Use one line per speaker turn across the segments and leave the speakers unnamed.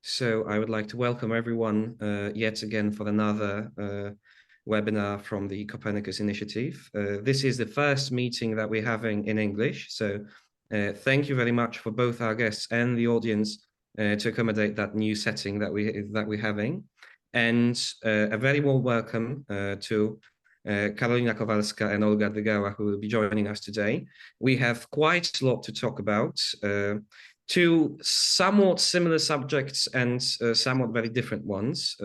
So I would like to welcome everyone yet again for another webinar from the Copernicus Initiative. This is the first meeting that we're having in English. So thank you very much for both our guests and the audience to accommodate that new setting that we're having. And a very warm welcome to Karoliną Kowalską and Olga Drygałą, who will be joining us today. We have quite a lot to talk about. Two somewhat similar subjects and somewhat very different ones.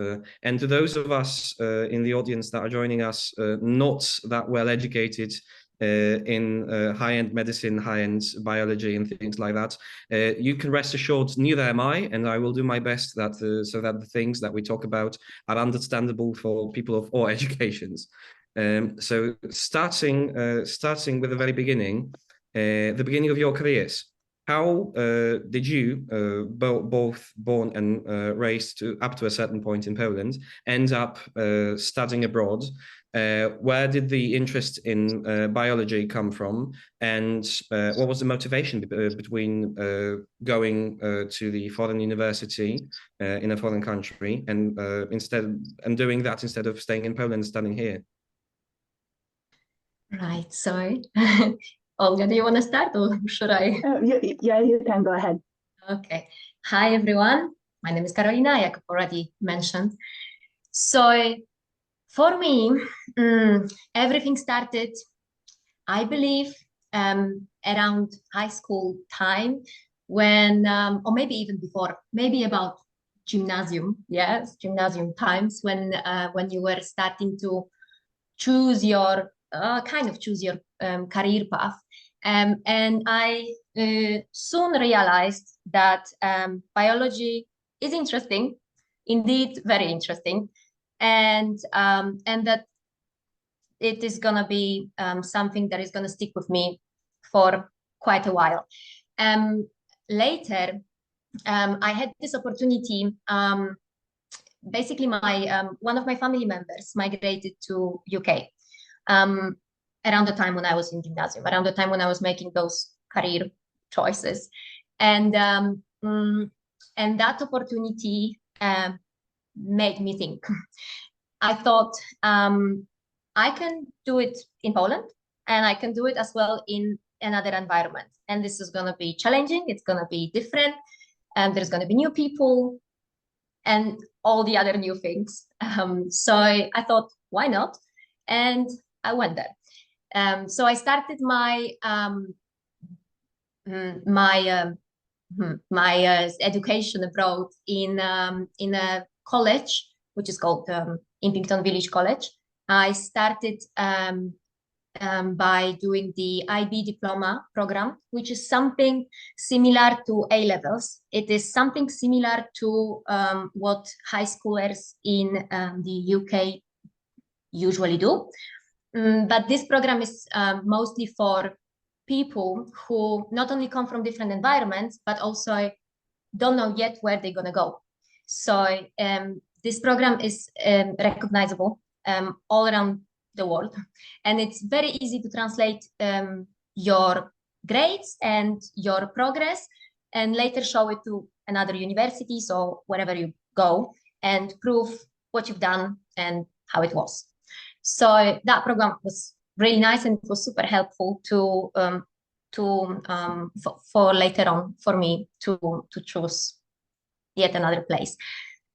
And to those of us in the audience that are joining us not that well educated in high-end medicine, high-end biology and things like that, you can rest assured neither am I, and I will do my best that so that the things that we talk about are understandable for people of all educations. So starting with the very beginning, the beginning of your careers. How did you, both born and raised up to a certain point in Poland, end up studying abroad? Where did the interest in biology come from? And what was the motivation between going to the foreign university in a foreign country and doing that instead of staying in Poland and studying here?
Right, so Olga, do you want to start or should I?
Yeah, you can go ahead.
Okay. Hi, everyone. My name is Karolina, like already mentioned. So for me, everything started, I believe, around high school time when, or maybe even before, maybe about gymnasium, yes, gymnasium times when you were starting to choose your career path. And I soon realized that biology is interesting, indeed very interesting, and that it is gonna be something that is gonna stick with me for quite a while. Later, I had this opportunity. Basically, my one of my family members migrated to UK. Around the time when I was in gymnasium, around the time when I was making those career choices, and that opportunity made me think. I thought I can do it in Poland, and I can do it as well in another environment. And this is going to be challenging. It's going to be different, and there's going to be new people, and all the other new things. So I thought, why not? And I went there. So I started my education abroad in a college, which is called Impington Village College. I started by doing the IB diploma program, which is something similar to A-levels. It is something similar to what high schoolers in the UK usually do. But this program is mostly for people who not only come from different environments, but also don't know yet where they're going to go. So this program is recognizable all around the world. And it's very easy to translate your grades and your progress and later show it to another university, so wherever you go, and prove what you've done and how it was. So that program was really nice, and it was super helpful for later on for me to choose yet another place.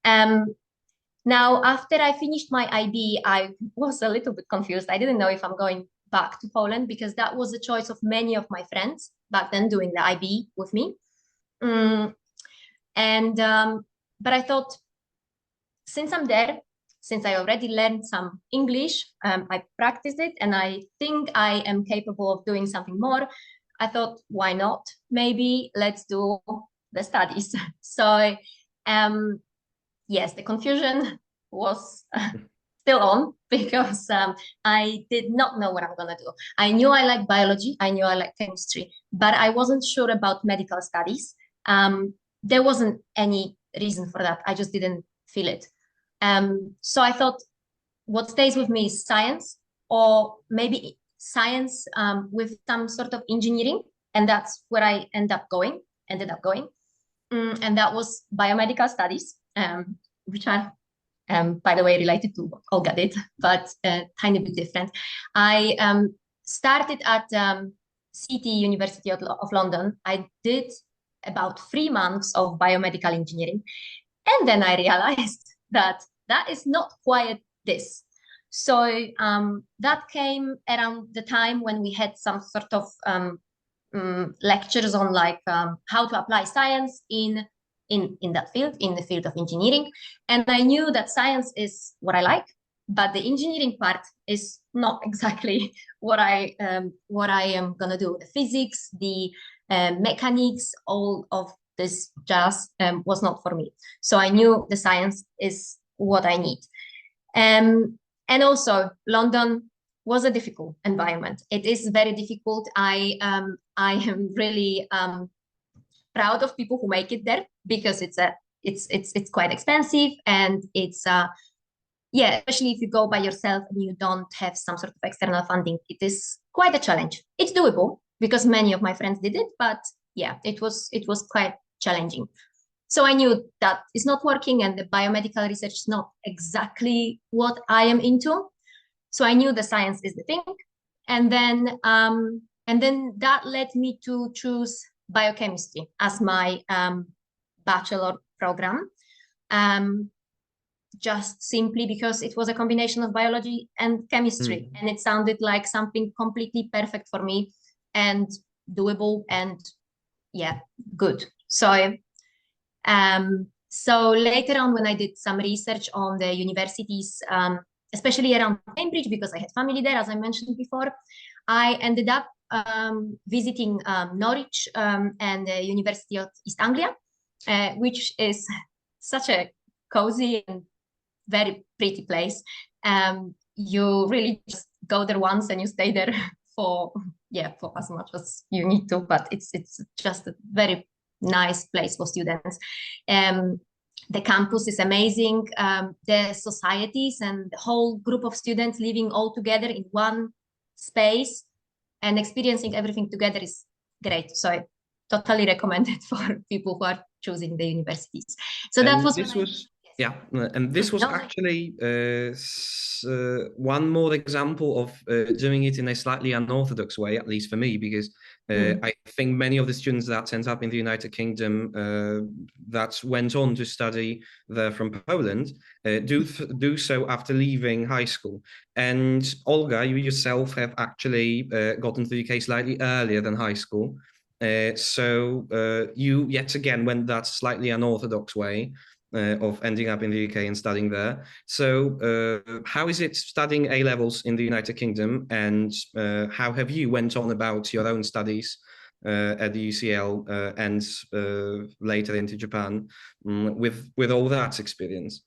Now, after I finished my IB, I was a little bit confused. I didn't know if I'm going back to Poland because that was the choice of many of my friends back then doing the IB with me. But I thought, since I'm there, since I already learned some English, I practiced it, and I think I am capable of doing something more. I thought, why not? Maybe let's do the studies. So, yes, the confusion was still on because I did not know what I'm gonna do. I knew I liked biology, I knew I liked chemistry, but I wasn't sure about medical studies. There wasn't any reason for that. I just didn't feel it. So I thought, what stays with me is science, or maybe science with some sort of engineering, and that's where I ended up going. and that was biomedical studies, which are, by the way, related to what Olga did, but tiny bit different. I started at City University of London. I did about 3 months of biomedical engineering, and then I realized that that is not quite this. So that came around the time when we had some sort of lectures on like how to apply science in that field, in the field of engineering. And I knew that science is what I like, but the engineering part is not exactly what I am gonna do. The physics, the mechanics, all of this jazz was not for me. So I knew the science is what I need. And also London was a difficult environment. It is very difficult. I am really proud of people who make it there, because it's quite expensive, and it's yeah, especially if you go by yourself and you don't have some sort of external funding, it is quite a challenge. It's doable because many of my friends did it, but yeah, it was quite challenging. So I knew that it's not working, and the biomedical research is not exactly what I am into. So I knew the science is the thing, and then that led me to choose biochemistry as my bachelor program, just simply because it was a combination of biology and chemistry, and it sounded like something completely perfect for me and doable and yeah, good. So so later on, when I did some research on the universities, especially around Cambridge, because I had family there, as I mentioned before, I ended up visiting Norwich and the University of East Anglia, which is such a cozy and very pretty place. You really just go there once and you stay there for as much as you need to, but it's just a very nice place for students. The campus is amazing. The societies and the whole group of students living all together in one space and experiencing everything together is great. So I totally recommend it for people who are choosing the universities. So that was
yeah, and this was actually one more example of doing it in a slightly unorthodox way, at least for me, because I think many of the students that end up in the United Kingdom that went on to study there from Poland do so after leaving high school. And Olga, you yourself have actually gotten to the UK slightly earlier than high school. So you yet again went that slightly unorthodox way of ending up in the UK and studying there. So how is it studying A-levels in the United Kingdom, and how have you went on about your own studies at the UCL and later into Japan with all that experience?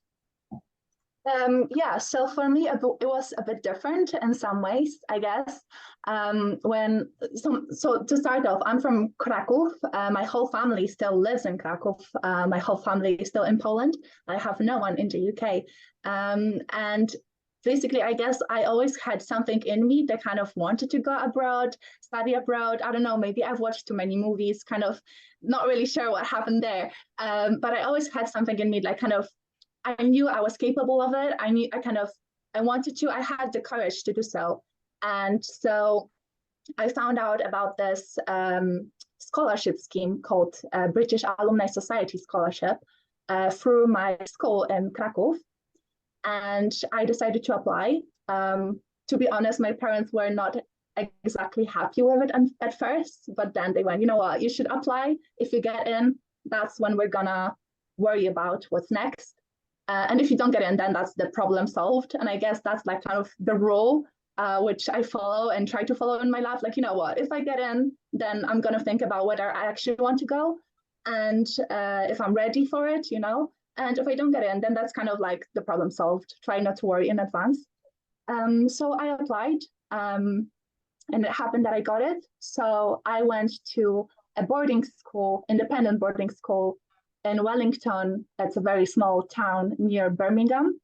Yeah, so for me, it was a bit different in some ways, I guess. So to start off, I'm from Kraków. My whole family still lives in Kraków. My whole family is still in Poland. I have no one in the UK. And basically, I guess I always had something in me that kind of wanted to go abroad, study abroad. I don't know, maybe I've watched too many movies, kind of not really sure what happened there. But I always had something in me, like kind of, I knew I was capable of it. I wanted to, I had the courage to do so. And so I found out about this scholarship scheme called British Alumni Society Scholarship through my school in Kraków. And I decided to apply. To be honest, my parents were not exactly happy with it at first, but then they went, you know what, you should apply. If you get in, that's when we're gonna worry about what's next. And if you don't get in, then that's the problem solved. And I guess that's like kind of the rule which I follow and try to follow in my life. Like, you know what, if I get in, then I'm going to think about whether I actually want to go and if I'm ready for it, you know. And if I don't get in, then that's kind of like the problem solved. Try not to worry in advance. So I applied and it happened that I got it. So I went to a boarding school, independent boarding school in Wellington. It's a very small town near Birmingham.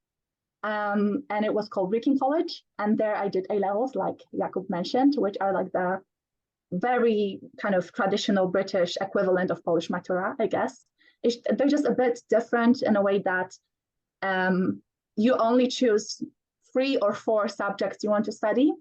And it was called Wicking College. And there I did A-levels, like Jakub mentioned, which are like the very kind of traditional British equivalent of Polish Matura, I guess. they're just a bit different in a way that you only choose 3 or 4 subjects you want to study,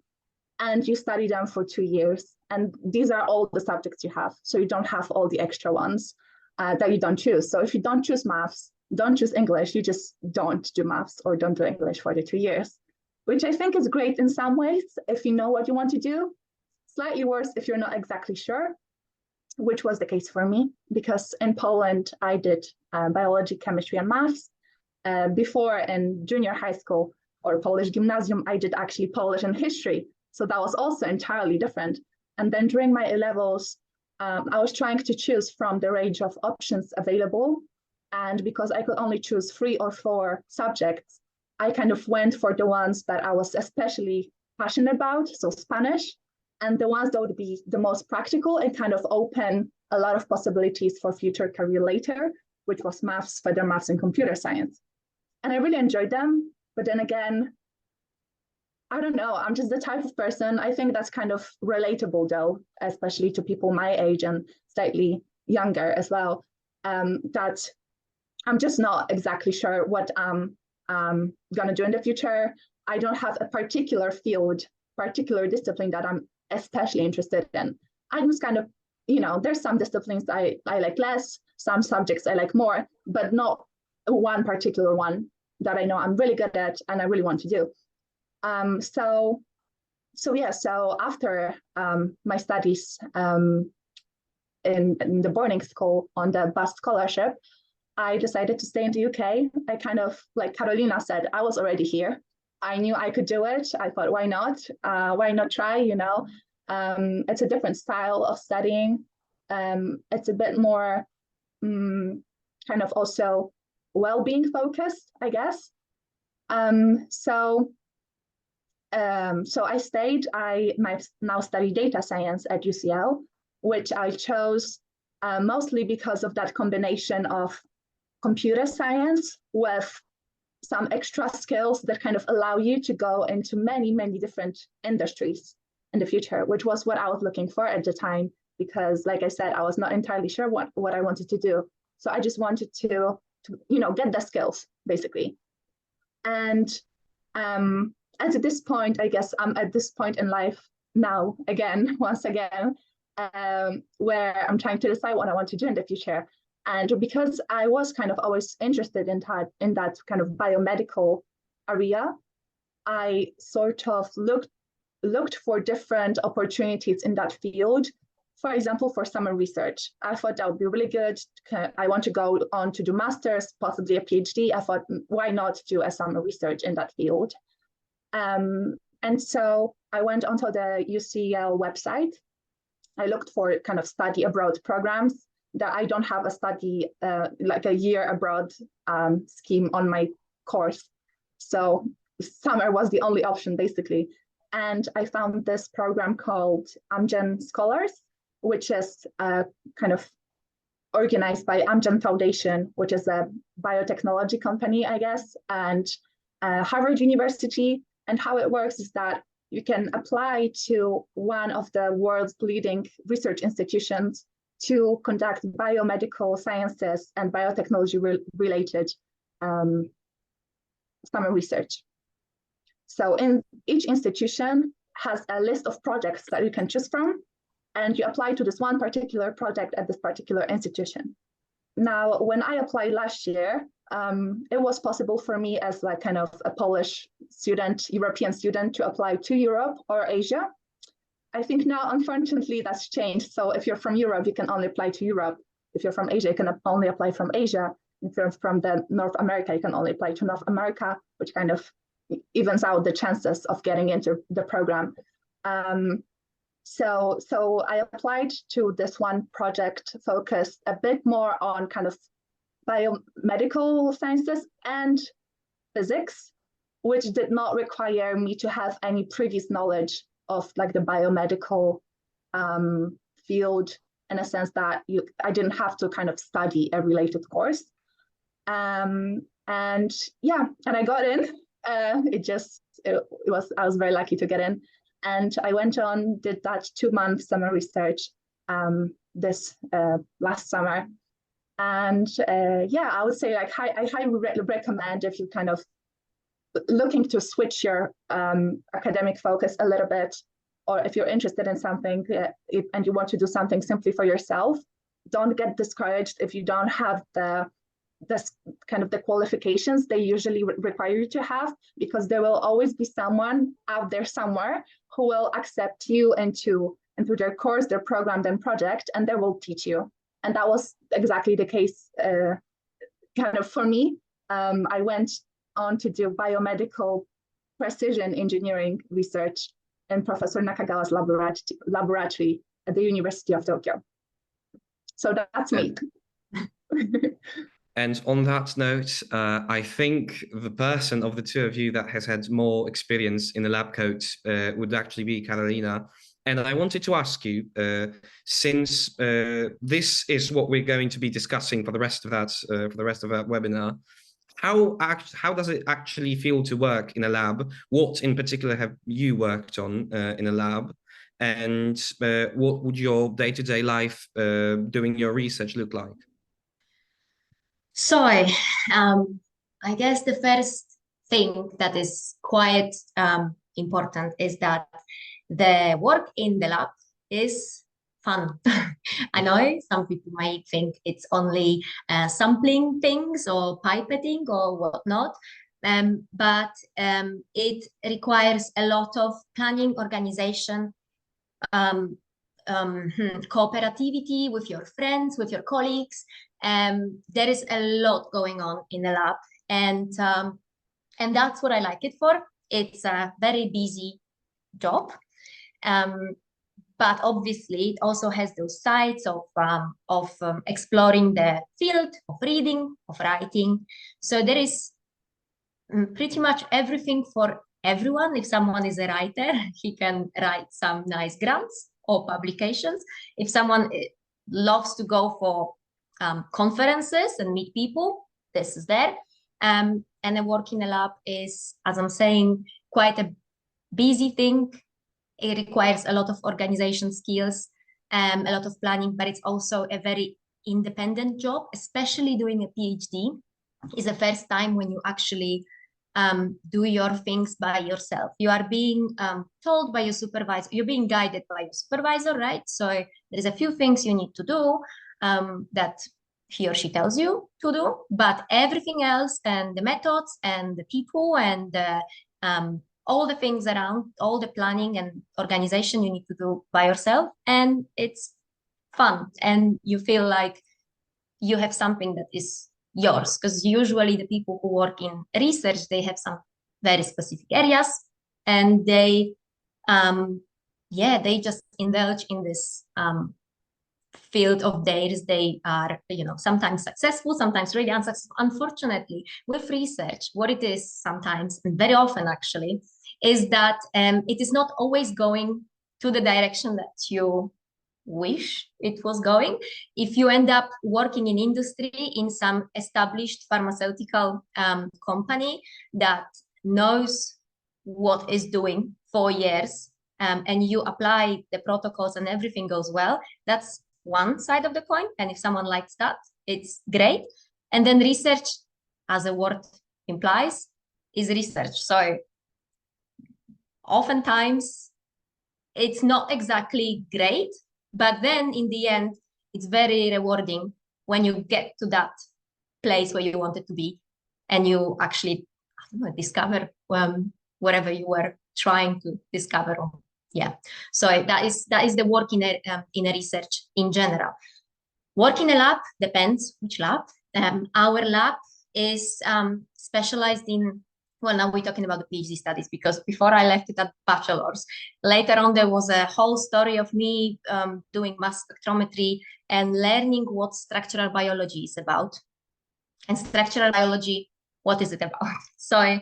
and you study them for 2 years. And these are all the subjects you have. So you don't have all the extra ones that you don't choose. So if you don't choose maths, don't choose English, you just don't do maths or don't do English for the 2 years, which I think is great in some ways if you know what you want to do. Slightly worse if you're not exactly sure, which was the case for me, because in Poland, I did biology, chemistry, and maths. Before in junior high school or Polish gymnasium, I did actually Polish and history. So that was also entirely different. And then during my A-levels, I was trying to choose from the range of options available. And because I could only choose 3 or 4 subjects, I kind of went for the ones that I was especially passionate about, so Spanish, and the ones that would be the most practical and kind of open a lot of possibilities for future career later, which was maths, further maths, and computer science. And I really enjoyed them. But then again, I don't know, I'm just the type of person, I think that's kind of relatable though, especially to people my age and slightly younger as well, that I'm just not exactly sure what I'm gonna do in the future. I don't have a particular field, particular discipline that I'm especially interested in. I'm just kind of, you know, there's some disciplines I like less, some subjects I like more, but not one particular one that I know I'm really good at and I really want to do. So after my studies in the boarding school on the bus scholarship, I decided to stay in the UK. I kind of, like Karolina said, I was already here. I knew I could do it. I thought, why not? Why not try, you know? It's a different style of studying. It's a bit more kind of also well-being focused, I guess. So I stayed. I now study data science at UCL, which I chose mostly because of that combination of computer science with some extra skills that kind of allow you to go into many, many different industries in the future, which was what I was looking for at the time, because like I said, I was not entirely sure what I wanted to do. So I just wanted to you know, get the skills basically. And at this point, I guess I'm at this point in life now, once again, where I'm trying to decide what I want to do in the future. And because I was kind of always interested in that kind of biomedical area, I sort of looked for different opportunities in that field. For example, for summer research, I thought that would be really good. I want to go on to do masters, possibly a PhD. I thought, why not do a summer research in that field? And so I went onto the UCL website. I looked for kind of study abroad programs that I don't have a study, like a year abroad scheme on my course. So summer was the only option basically. And I found this program called Amgen Scholars, which is kind of organized by Amgen Foundation, which is a biotechnology company, I guess, and Harvard University. And how it works is that you can apply to one of the world's leading research institutions to conduct biomedical sciences and biotechnology related summer research. So in each institution has a list of projects that you can choose from, and you apply to this one particular project at this particular institution. Now, when I applied last year, it was possible for me as like kind of a Polish student, European student, to apply to Europe or Asia. I think now, unfortunately, that's changed. So if you're from Europe, you can only apply to Europe. If you're from Asia, you can only apply from Asia. If you're from the North America, you can only apply to North America, which kind of evens out the chances of getting into the program. So I applied to this one project focused a bit more on kind of biomedical sciences and physics, which did not require me to have any previous knowledge of like the biomedical field, in a sense that I didn't have to kind of study a related course. And yeah, and I got in. I was very lucky to get in. And I went on, did that 2-month summer research this last summer. And yeah, I would say like I highly recommend, if you kind of looking to switch your academic focus a little bit, or if you're interested in something and you want to do something simply for yourself, don't get discouraged if you don't have the qualifications they usually require you to have, because there will always be someone out there somewhere who will accept you into their course, their program, their project, and they will teach you. And that was exactly the case kind of for me. I went on to do biomedical precision engineering research in Professor Nakagawa's laboratory at the University of Tokyo. So that's me.
And on that note, I think the person of the two of you that has had more experience in the lab coat would actually be Karolina. And I wanted to ask you, since this is what we're going to be discussing for the rest of that webinar, how does it actually feel to work in a lab? What in particular have you worked on in a lab? And what would your day-to-day life doing your research look like?
So I guess the first thing that is quite important is that the work in the lab is fun. I know some people might think it's only sampling things or pipetting or whatnot, but it requires a lot of planning, organization, cooperativity with your friends, with your colleagues. There is a lot going on in the lab, and that's what I like it for. It's a very busy job, but obviously it also has those sides of exploring the field, of reading, of writing. So there is pretty much everything for everyone. If someone is a writer, he can write some nice grants or publications. If someone loves to go for conferences and meet people, this is there. And a work in a lab is, as I'm saying, quite a busy thing. It requires a lot of organization skills, a lot of planning, but it's also a very independent job, especially doing a PhD. Is the first time when you actually do your things by yourself. You are being told by your supervisor, you're being guided by your supervisor, right? So there's a few things you need to do that he or she tells you to do, but everything else and the methods and the people and all the things around, all the planning and organization you need to do by yourself. And it's fun. And you feel like you have something that is yours, because usually the people who work in research, they have some very specific areas, and they just indulge in this field of theirs. They are, sometimes successful, sometimes really unsuccessful. Unfortunately, with research, what it is sometimes, and very often actually, is that it is not always going to the direction that you wish it was going. If you end up working in industry in some established pharmaceutical company that knows what is doing for years, and you apply the protocols and everything goes well, that's one side of the coin. And if someone likes that, it's great. And then research, as the word implies, is research. So oftentimes it's not exactly great, but then in the end, it's very rewarding when you get to that place where you wanted to be, and you actually, discover whatever you were trying to discover. Yeah. So that is the work in a research in general. Work in a lab depends which lab. Our lab is specialized in, well, now we're talking about the PhD studies, because before I left it at bachelor's, later on there was a whole story of me doing mass spectrometry and learning what structural biology is about. And structural biology, what is it about? So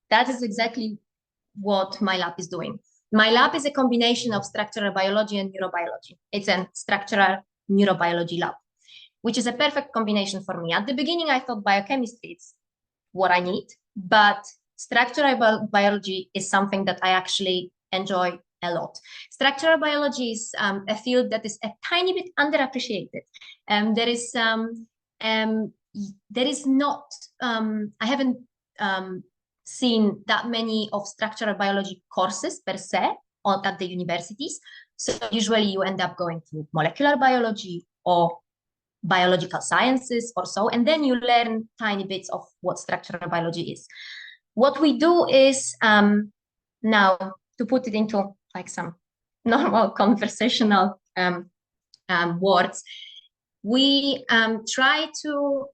that is exactly what my lab is doing. My lab is a combination of structural biology and neurobiology. It's a structural neurobiology lab, which is a perfect combination for me. At the beginning, I thought biochemistry is what I need, but structural biology is something that I actually enjoy a lot. Structural biology is a field that is a tiny bit underappreciated. There is there is not, I haven't seen that many of structural biology courses per se at the universities. So usually you end up going to molecular biology or biological sciences or so, and then you learn tiny bits of what structural biology is. What we do is, now to put it into like some normal conversational words, we try to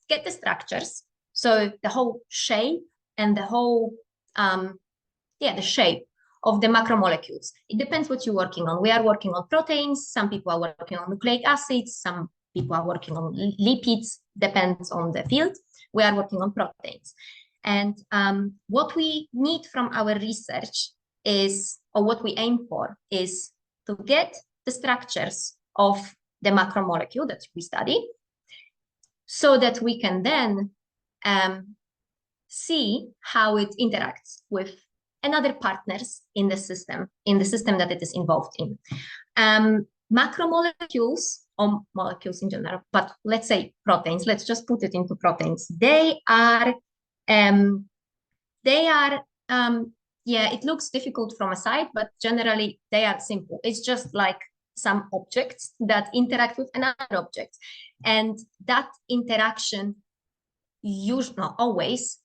get the structures, so the whole shape and the whole, the shape of the macromolecules. It depends what you're working on. We are working on proteins, some people are working on nucleic acids, some people are working on lipids, depends on the field. We are working on proteins. And what we need from our research is, or what we aim for, is to get the structures of the macromolecule that we study, so that we can then see how it interacts with another partners in the system that it is involved in. Macromolecules, or molecules in general, but let's say proteins, let's just put it into proteins. They are, it looks difficult from a side, but generally they are simple. It's just like some objects that interact with another object. And that interaction, usually, not always,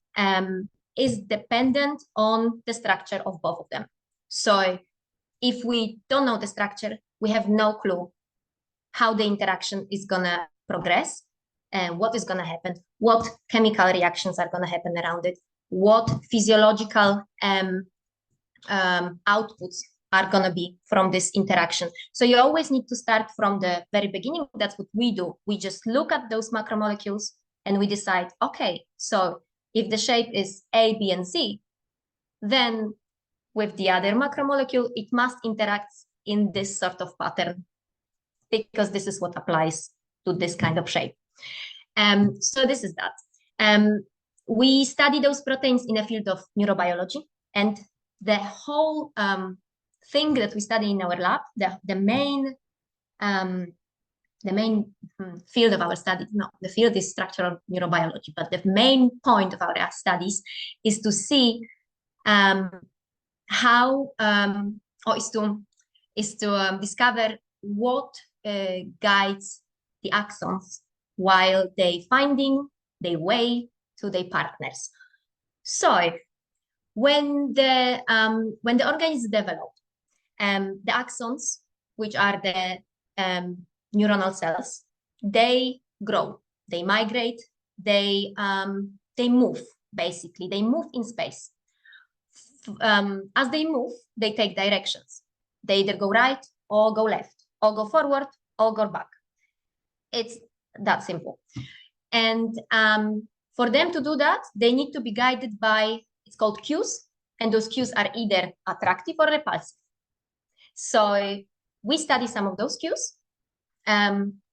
is dependent on the structure of both of them. So if we don't know the structure, we have no clue how the interaction is gonna progress and what is gonna happen, what chemical reactions are gonna happen around it, what physiological outputs are gonna be from this interaction. So you always need to start from the very beginning. That's what we do. We just look at those macromolecules and we decide, okay, so if the shape is A, B, and C, then with the other macromolecule, it must interact in this sort of pattern, because this is what applies to this kind of shape. So this is that. We study those proteins in a field of neurobiology, and the whole thing that we study in our lab, the main field of our study, the field is structural neurobiology, but the main point of our studies is to see is to discover what guides the axons while they finding their way to their partners. So when the organ is developed, the axons, which are the neuronal cells, they grow, they migrate, they move, basically. They move in space. As they move, they take directions. They either go right or go left, or go forward or go back. It's that simple. And for them to do that, they need to be guided by, it's called cues, and those cues are either attractive or repulsive. So we study some of those cues.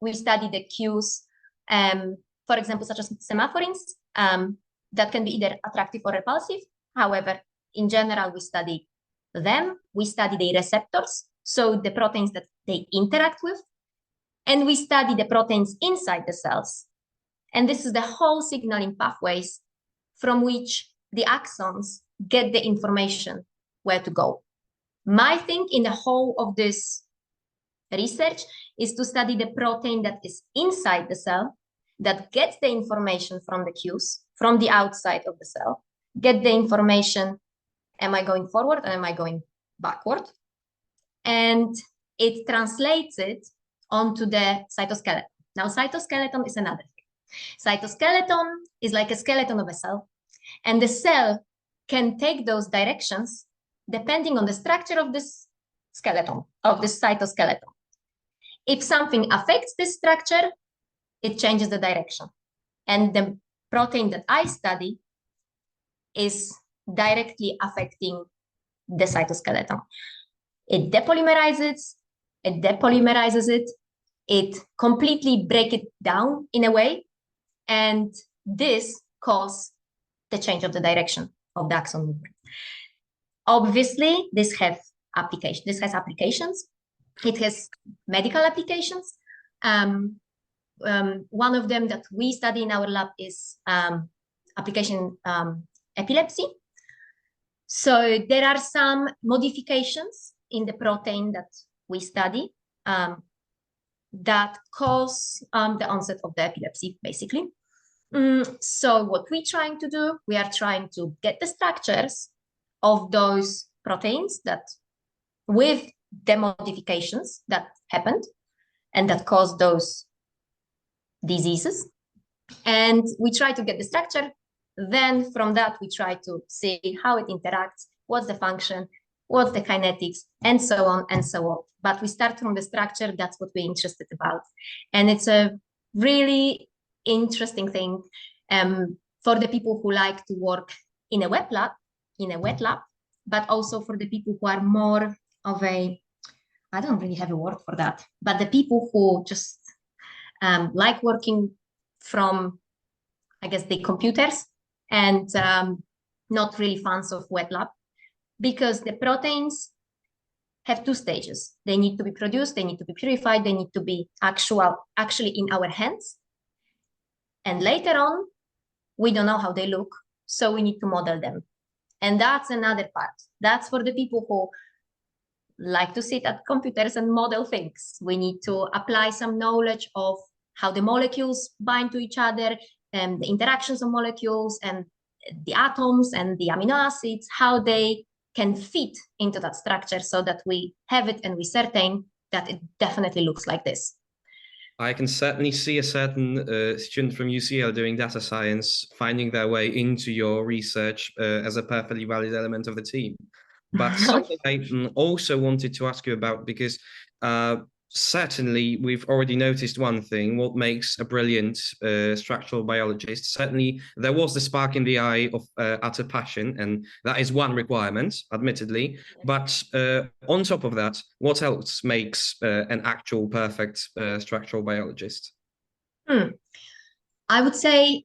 We study the cues, for example, such as semaphorins, that can be either attractive or repulsive. However, in general, we study them. We study the receptors, so the proteins that they interact with, and we study the proteins inside the cells. And this is the whole signaling pathways from which the axons get the information where to go. My thing in the whole of this research is to study the protein that is inside the cell, that gets the information from the cues, from the outside of the cell, get the information, am I going forward or am I going backward? And it translates it onto the cytoskeleton. Now, cytoskeleton is another thing. Cytoskeleton is like a skeleton of a cell, and the cell can take those directions depending on the structure of this skeleton, of this cytoskeleton. If something affects this structure, it changes the direction. And the protein that I study is directly affecting the cytoskeleton. It depolymerizes it, it completely breaks it down in a way, and this causes the change of the direction of the axon movement. Obviously, this has applications. It has medical applications. one of them that we study in our lab is application epilepsy. So there are some modifications in the protein that we study that cause the onset of the epilepsy, basically. So what we're trying to do, we are trying to get the structures of those proteins that with the modifications that happened and that caused those diseases. And we try to get the structure. Then from that, we try to see how it interacts, what's the function, what's the kinetics, and so on and so on. But we start from the structure. That's what we're interested about. And it's a really interesting thing for the people who like to work in a wet lab, but also for the people who are more of a, I don't really have a word for that, but the people who just like working from, I guess, the computers and not really fans of wet lab, because the proteins have two stages. They need to be produced, they need to be purified, they need to be actually in our hands. And later on, we don't know how they look, so we need to model them. And that's another part. That's for the people who like to sit at computers and model things. We need to apply some knowledge of how the molecules bind to each other, and the interactions of molecules and the atoms and the amino acids, how they can fit into that structure so that we have it and we certain that it definitely looks like this.
I can certainly see a certain student from UCL doing data science finding their way into your research as a perfectly valid element of the team. But something I also wanted to ask you about, because certainly we've already noticed one thing, what makes a brilliant structural biologist. Certainly there was the spark in the eye of utter passion, and that is one requirement, admittedly. But on top of that, what else makes an actual perfect structural biologist?
I would say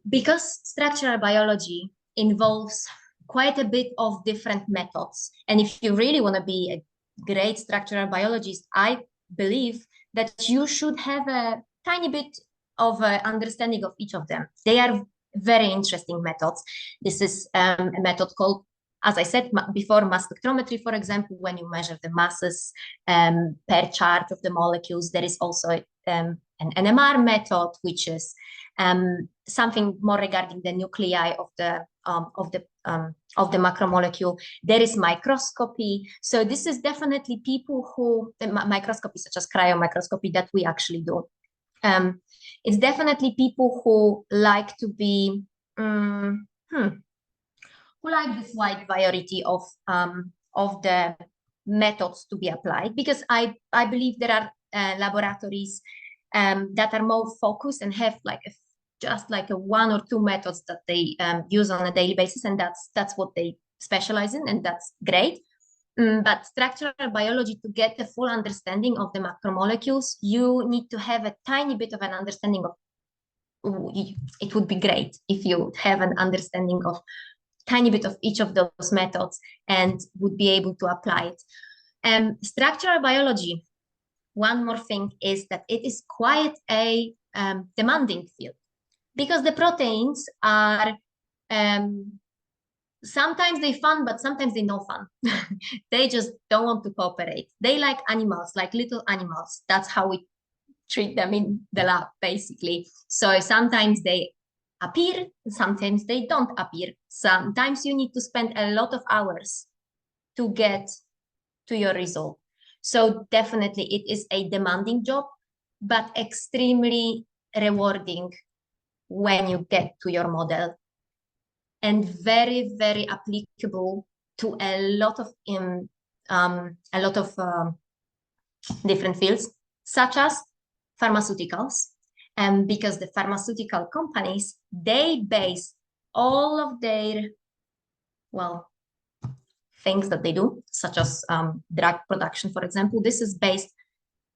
because structural biology involves quite a bit of different methods, and if you really want to be a great structural biologist, I believe that you should have a tiny bit of understanding of each of them. They are very interesting methods. This is a method called, as I said before, mass spectrometry, for example, when you measure the masses per charge of the molecules. There is also an NMR method, which is something more regarding the nuclei of the macromolecule. There is microscopy. So this is definitely people who, microscopy such as cryomicroscopy that we actually do. It's definitely people who like to be, who like this wide variety of the methods to be applied, because I believe there are laboratories that are more focused and have like just like a one or two methods that they use on a daily basis, and that's what they specialize in, and that's great. But structural biology, to get the full understanding of the macromolecules, you need to have a tiny bit of an understanding of. It would be great if you have an understanding of tiny bit of each of those methods and would be able to apply it. Structural biology, one more thing is that it is quite a demanding field, because the proteins are sometimes they fun, but sometimes they no fun. They just don't want to cooperate. They like animals, like little animals. That's how we treat them in the lab, basically. So sometimes they appear, sometimes they don't appear. Sometimes you need to spend a lot of hours to get to your result. So definitely it is a demanding job, but extremely rewarding when you get to your model, and very, very applicable to a lot of different fields, such as pharmaceuticals. Because the pharmaceutical companies, they base all of their, things that they do, such as drug production, for example, this is based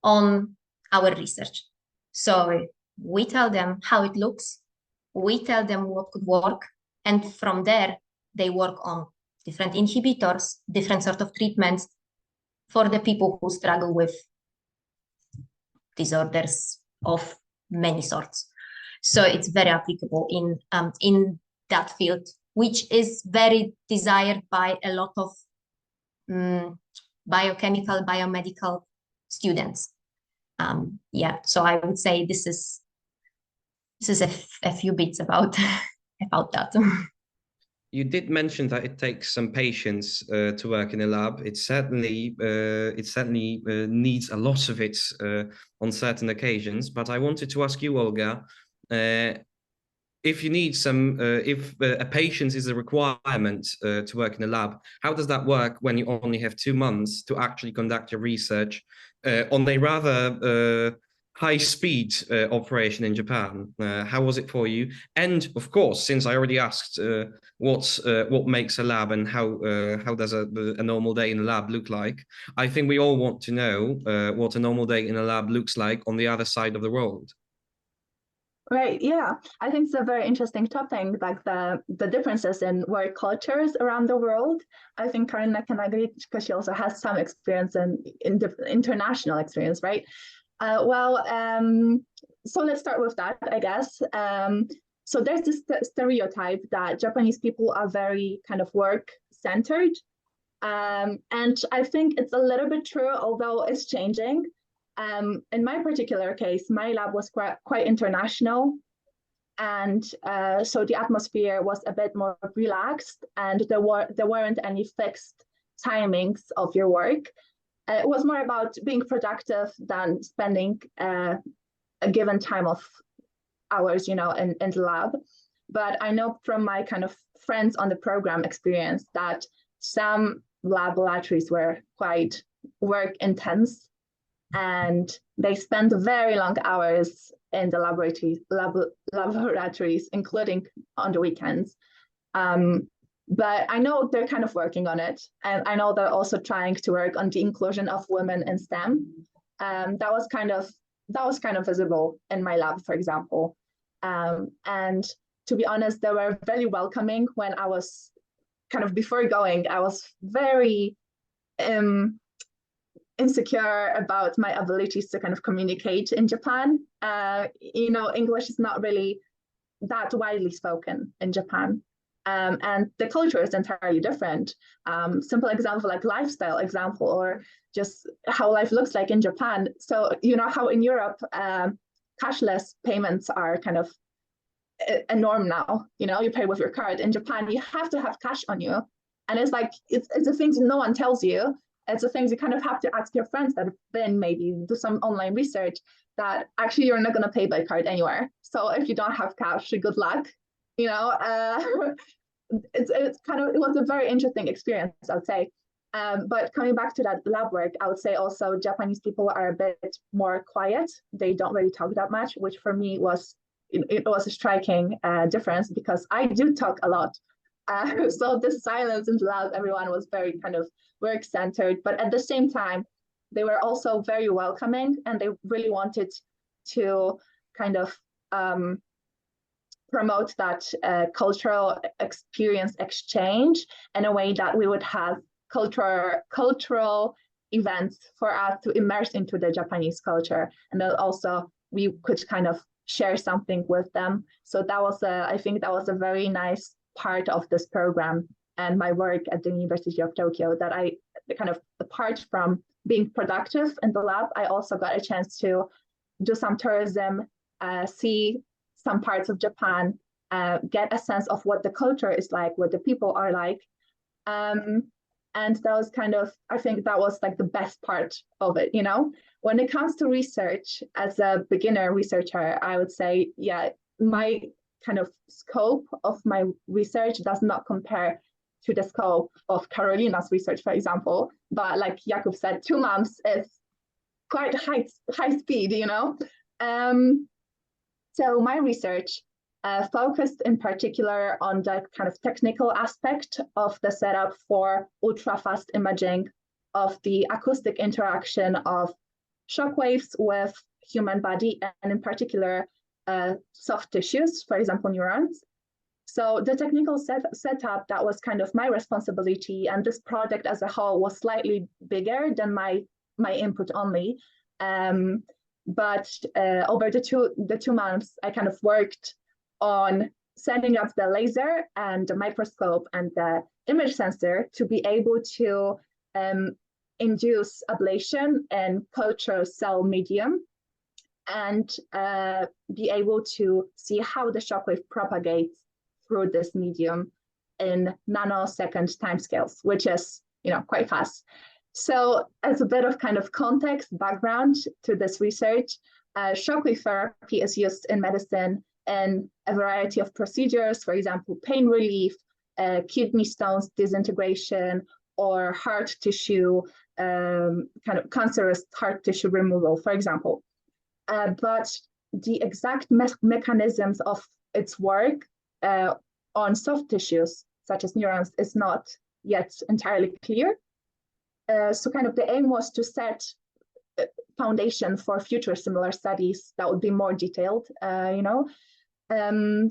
on our research. So we tell them how it looks, we tell them what could work, and from there, they work on different inhibitors, different sort of treatments for the people who struggle with disorders of many sorts. So it's very applicable in that field, which is very desired by a lot of biochemical, biomedical students. Yeah, so I would say this is a few bits about about that.
You did mention that it takes some patience to work in a lab. It certainly needs a lot of it on certain occasions. But I wanted to ask you, Olga, if you need some, if a patience is a requirement to work in a lab, how does that work when you only have 2 months to actually conduct your research on a rather high-speed operation in Japan? How was it for you? And of course, since I already asked what makes a lab and how does a normal day in a lab look like, I think we all want to know what a normal day in a lab looks like on the other side of the world.
Right, yeah. I think it's a very interesting topic, like the differences in work cultures around the world. I think Karolina can agree because she also has some experience in international experience, right? So let's start with that, I guess. So there's this stereotype that Japanese people are very kind of work-centered. And I think it's a little bit true, although it's changing. In my particular case, my lab was quite international. And so the atmosphere was a bit more relaxed, and there weren't any fixed timings of your work. It was more about being productive than spending a given time of hours, in the lab. But I know from my kind of friends on the program experience that some laboratories were quite work intense, and they spend very long hours in the laboratories, including on the weekends. But I know they're kind of working on it, and I know they're also trying to work on the inclusion of women in STEM. That was kind of visible in my lab, for example. And to be honest, they were very welcoming. When I was kind of before going, I was very insecure about my abilities to kind of communicate in Japan. English is not really that widely spoken in Japan. And the culture is entirely different. Simple example, like lifestyle example, or just how life looks like in Japan. So how in Europe, cashless payments are kind of a norm now. You pay with your card. In Japan, you have to have cash on you. And it's like, it's the things no one tells you. It's the things you kind of have to ask your friends that have been, maybe do some online research, that actually you're not going to pay by card anywhere. So if you don't have cash, good luck. It was a very interesting experience, I would say. But coming back to that lab work, I would say also Japanese people are a bit more quiet. They don't really talk that much, which for me was a striking difference, because I do talk a lot. So this silence in the lab, everyone was very kind of work-centered, but at the same time, they were also very welcoming, and they really wanted to kind of promote that cultural experience exchange in a way that we would have cultural events for us to immerse into the Japanese culture, and then also we could kind of share something with them. So that was I think that was a very nice part of this program and my work at the University of Tokyo, that I kind of, apart from being productive in the lab, I also got a chance to do some tourism, see some parts of Japan, get a sense of what the culture is like, what the people are like. And that was kind of, I think that was like the best part of it, When it comes to research, as a beginner researcher, I would say, yeah, my kind of scope of my research does not compare to the scope of Karolina's research, for example. But like Jakub said, 2 months is quite high speed, So my research focused in particular on the kind of technical aspect of the setup for ultra-fast imaging of the acoustic interaction of shockwaves with human body, and in particular soft tissues, for example, neurons. So the technical setup, that was kind of my responsibility, and this project as a whole was slightly bigger than my input only. But over the two months, I kind of worked on setting up the laser and the microscope and the image sensor to be able to induce ablation in cultural cell medium and be able to see how the shockwave propagates through this medium in nanosecond timescales, which is, quite fast. So as a bit of kind of context background to this research, shockwave therapy is used in medicine in a variety of procedures, for example, pain relief, kidney stones disintegration, or heart tissue, kind of cancerous heart tissue removal, for example. But the exact mechanisms of its work on soft tissues, such as neurons, is not yet entirely clear. So kind of the aim was to set a foundation for future similar studies that would be more detailed,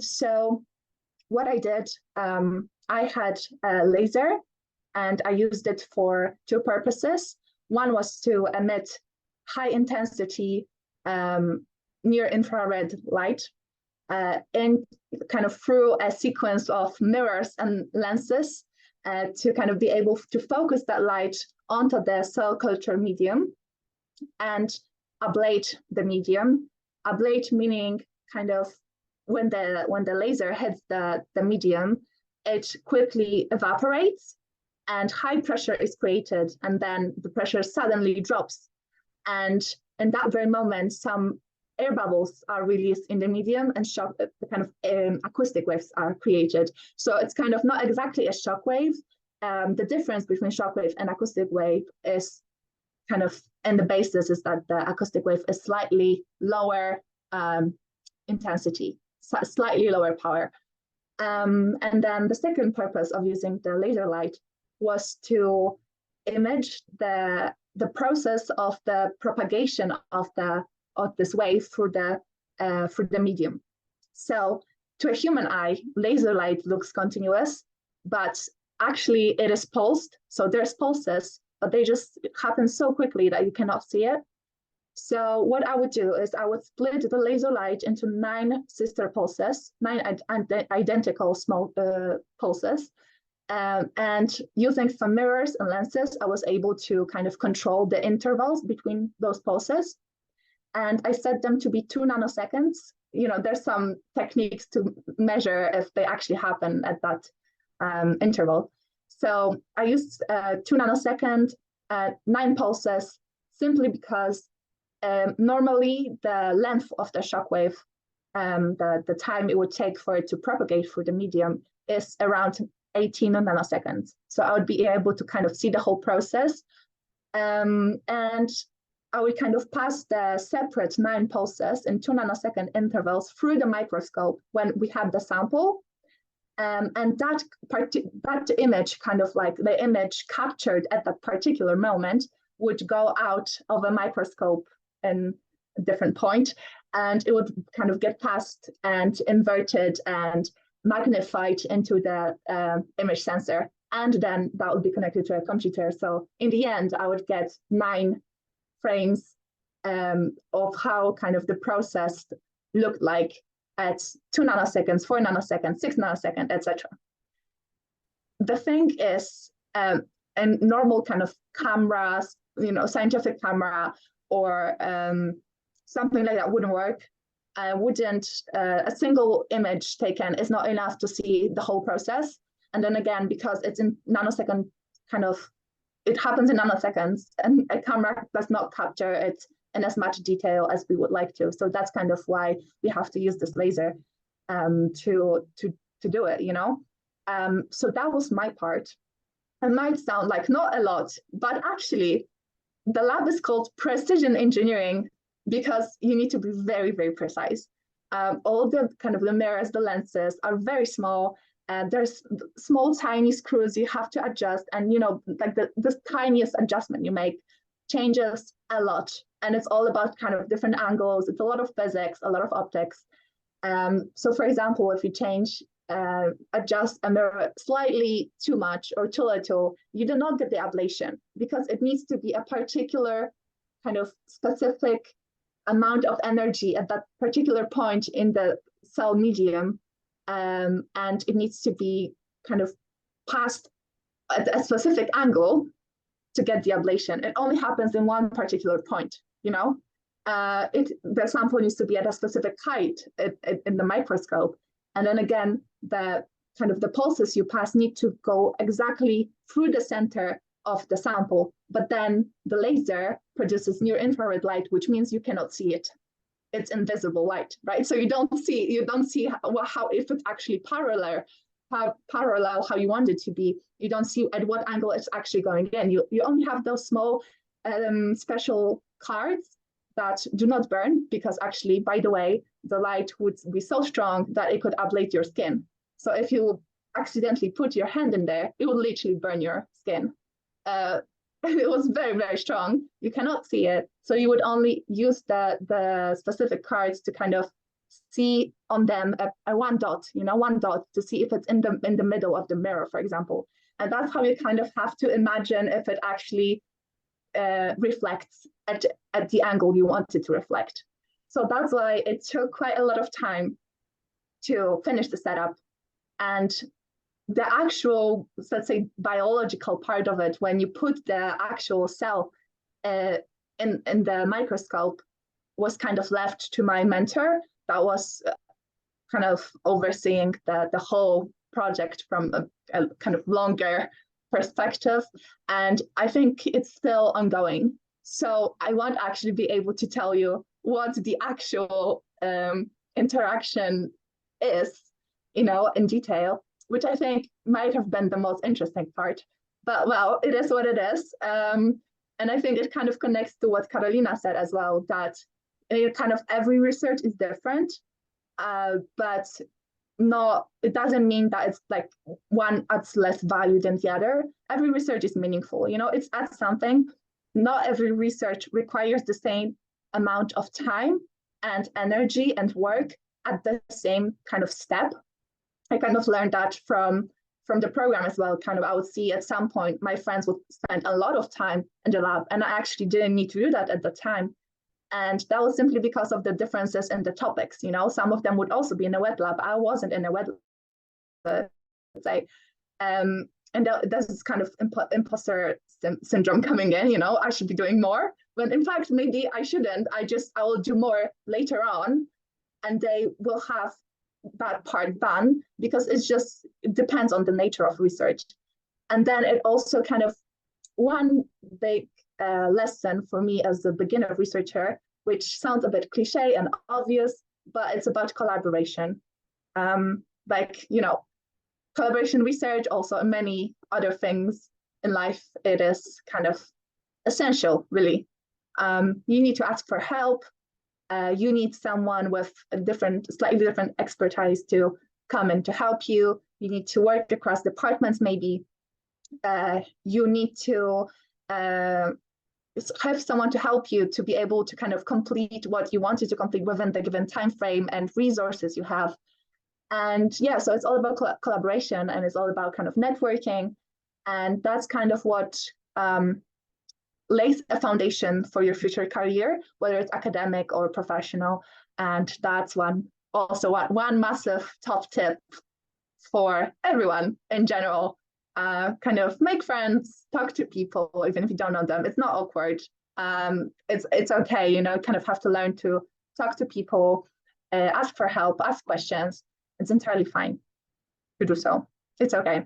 So what I did, I had a laser and I used it for two purposes. One was to emit high intensity near infrared light in kind of through a sequence of mirrors and lenses to kind of be able to focus that light onto the cell culture medium and ablate the medium. Ablate meaning kind of when the laser hits the medium, it quickly evaporates and high pressure is created, and then the pressure suddenly drops. And in that very moment, some air bubbles are released in the medium and kind of acoustic waves are created. So it's kind of not exactly a shock wave. The difference between shock wave and acoustic wave is kind of, and the basis is that the acoustic wave is slightly lower intensity, slightly lower power. And then the second purpose of using the laser light was to image the process of the propagation of this wave through the medium. So to a human eye, laser light looks continuous, but actually it is pulsed. So there's pulses, but they just happen so quickly that you cannot see it. So what I would do is I would split the laser light into 9 sister pulses, 9 identical small pulses. And using some mirrors and lenses, I was able to kind of control the intervals between those pulses. And I set them to be 2 nanoseconds. There's some techniques to measure if they actually happen at that interval. So I used 2 nanosecond, 9 pulses, simply because normally the length of the shockwave, the time it would take for it to propagate through the medium is around 18 nanoseconds. So I would be able to kind of see the whole process. And I would kind of pass the separate 9 pulses in 2 nanosecond intervals through the microscope when we had the sample. And that image, kind of like the image captured at that particular moment, would go out of a microscope in a different point, and it would kind of get passed and inverted and magnified into the image sensor, and then that would be connected to a computer. So in the end, I would get 9 frames of how kind of the process looked like at 2 nanoseconds, 4 nanoseconds, 6 nanoseconds, etc. The thing is, a normal kind of cameras, scientific camera or something like that wouldn't work. A single image taken is not enough to see the whole process. And then again, because it's in nanosecond, it happens in nanoseconds, and a camera does not capture it in as much detail as we would like to. So that's kind of why we have to use this laser to do it, So that was my part. It might sound like not a lot, but actually the lab is called precision engineering because you need to be very, very precise. All the kind of the mirrors, the lenses are very small. There's small, tiny screws you have to adjust. And, like the tiniest adjustment you make changes a lot. And it's all about kind of different angles. It's a lot of physics, a lot of optics. So for example, if you adjust a mirror slightly too much or too little, you do not get the ablation because it needs to be a particular kind of specific amount of energy at that particular point in the cell medium, and it needs to be kind of passed at a specific angle to get the ablation. It only happens in one particular point, you know? The sample needs to be at a specific height in the microscope. And then again, the pulses you pass need to go exactly through the center of the sample, but then the laser produces near infrared light, which means you cannot see it. It's invisible light, right? So you don't see how if it's actually parallel how you want it to be. You don't see at what angle it's actually going in. You only have those small special cards that do not burn, because actually, by the way, the light would be so strong that it could ablate your skin. So if you accidentally put your hand in there, it would literally burn your skin. It was very, very strong. You cannot see it. So you would only use the specific cards to kind of see on them a one dot to see if it's in the middle of the mirror, for example. And that's how you kind of have to imagine if it actually reflects at the angle you want it to reflect. So that's why it took quite a lot of time to finish the setup. And the actual, let's say, biological part of it, when you put the actual cell in the microscope, was kind of left to my mentor that was kind of overseeing the whole project from a kind of longer perspective. And I think it's still ongoing. So I won't actually be able to tell you what the actual interaction is, in detail, which I think might have been the most interesting part. But well, it is what it is. And I think it kind of connects to what Karolina said as well, that kind of every research is different, but it doesn't mean that it's like one adds less value than the other. Every research is meaningful, it adds something. Not every research requires the same amount of time and energy and work at the same kind of step. I kind of learned that from the program as well. Kind of, I would see at some point my friends would spend a lot of time in the lab, and I actually didn't need to do that at the time. And that was simply because of the differences in the topics. Some of them would also be in a wet lab. I wasn't in a wet lab, let's say. And this is kind of imposter syndrome coming in, I should be doing more. When in fact, maybe I shouldn't. I will do more later on, and they will have that part done, because it depends on the nature of research. And then it also kind of, one big lesson for me as a beginner researcher, which sounds a bit cliche and obvious, but it's about collaboration. Collaboration research, also and many other things in life, it is kind of essential, really. You need to ask for help. You need someone with a slightly different expertise to come in to help you. You need to work across departments, maybe. You need to have someone to help you to be able to kind of complete what you wanted to complete within the given time frame and resources you have. And yeah, so it's all about collaboration, and it's all about kind of networking. And that's kind of what lays a foundation for your future career, whether it's academic or professional. And that's one massive top tip for everyone in general. Kind of make friends, talk to people, even if you don't know them. It's not awkward. It's okay, kind of have to learn to talk to people, ask for help, ask questions. It's entirely fine to do so. It's okay.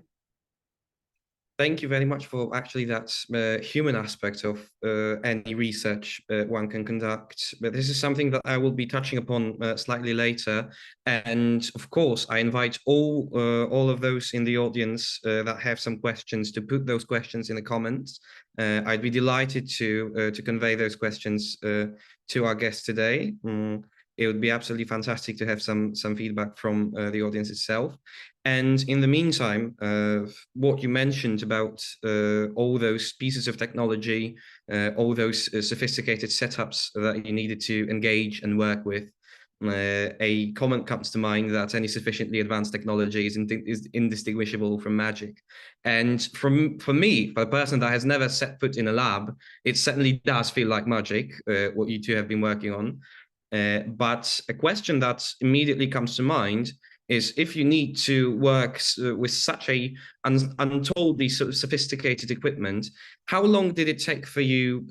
Thank you very much for actually that human aspect of any research one can conduct. But this is something that I will be touching upon slightly later. And of course, I invite all of those in the audience that have some questions to put those questions in the comments. I'd be delighted to convey those questions to our guest today. It would be absolutely fantastic to have some feedback from the audience itself. And in the meantime, what you mentioned about all those pieces of technology, all those sophisticated setups that you needed to engage and work with, a comment comes to mind that any sufficiently advanced technology is indistinguishable from magic. And for me, for a person that has never set foot in a lab, it certainly does feel like magic, what you two have been working on. But a question that immediately comes to mind is, if you need to work with such a untoldly sort of sophisticated equipment, how long did it take for you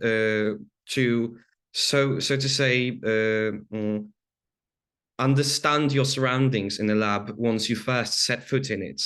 to, so to say, understand your surroundings in the lab once you first set foot in it?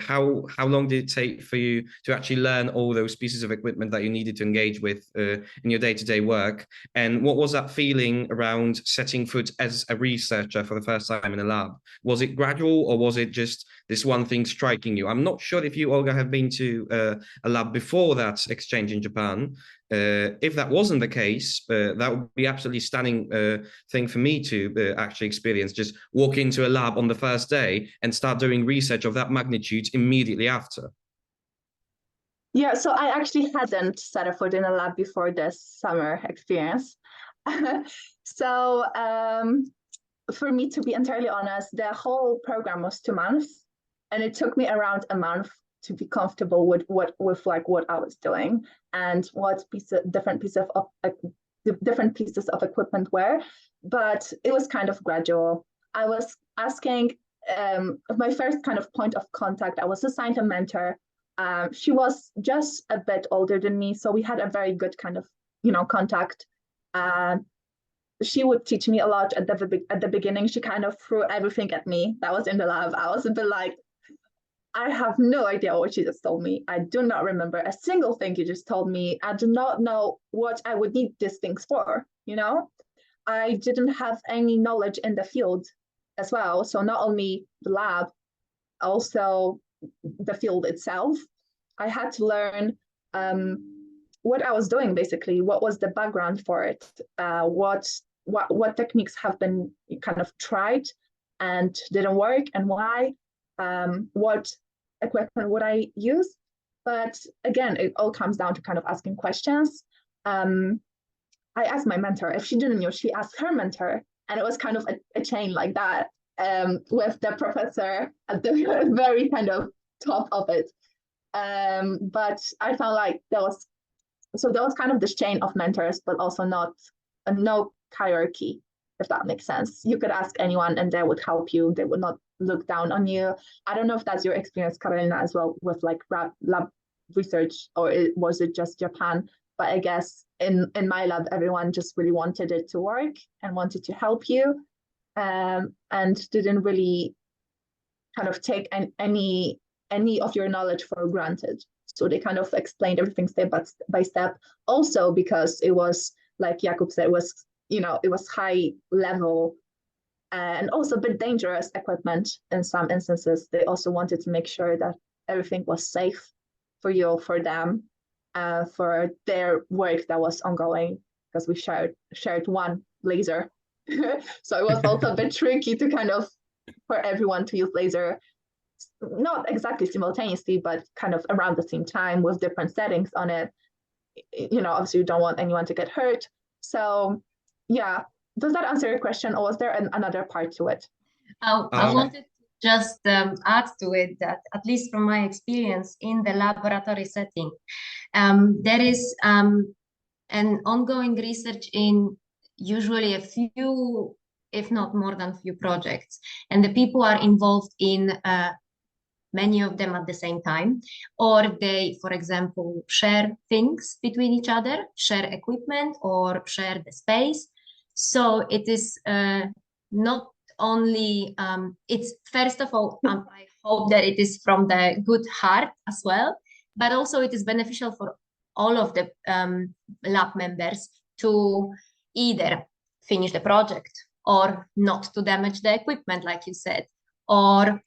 How long did it take for you to actually learn all those pieces of equipment that you needed to engage with in your day-to-day work? And what was that feeling around setting foot as a researcher for the first time in a lab? Was it gradual, or was it just this one thing striking you? I'm not sure if you, Olga, have been to a lab before that exchange in Japan. If that wasn't the case, that would be absolutely stunning thing for me to actually experience. Just walk into a lab on the first day and start doing research of that magnitude immediately after.
Yeah, so I actually hadn't set a foot in a lab before this summer experience. So for me, to be entirely honest, the whole program was 2 months, and it took me around a month to be comfortable with what I was doing and what different pieces of equipment were. But it was kind of gradual. I was asking my first kind of point of contact. I was assigned a mentor. She was just a bit older than me, so we had a very good kind of contact. She would teach me a lot at the beginning. She kind of threw everything at me that was in the lab. I was a bit like, I have no idea what you just told me. I do not remember a single thing you just told me. I do not know what I would need these things for, I didn't have any knowledge in the field as well. So not only the lab, also the field itself. I had to learn what I was doing, basically. What was the background for it? What techniques have been kind of tried and didn't work, and why? What equipment would I use? But again, it all comes down to kind of asking questions. I asked my mentor. If she didn't know, she asked her mentor, and it was kind of a chain like that, with the professor at the very kind of top of it. But I felt like there was kind of this chain of mentors, but also no hierarchy, if that makes sense. You could ask anyone and they would help you. They would not look down on you. I don't know if that's your experience, Karolina, as well, with like lab research, or was it just Japan? But I guess in my lab, everyone just really wanted it to work and wanted to help you, and didn't really kind of take any of your knowledge for granted. So they kind of explained everything step by step. Also, because it was, like Jakub said, it was high level and also a bit dangerous equipment in some instances. They also wanted to make sure that everything was safe for you, for them, for their work that was ongoing, because we shared one laser. So it was also a bit tricky to kind of, for everyone to use laser, not exactly simultaneously, but kind of around the same time with different settings on it. Obviously you don't want anyone to get hurt. So yeah, does that answer your question, or was there another part to it?
I wanted to just add to it that, at least from my experience in the laboratory setting, there is an ongoing research in usually a few, if not more than few projects, and the people are involved in many of them at the same time, or they, for example, share things between each other, share equipment, or share the space. So it is not only, it's first of all, I hope that it is from the good heart as well, but also it is beneficial for all of the lab members to either finish the project or not to damage the equipment, like you said, or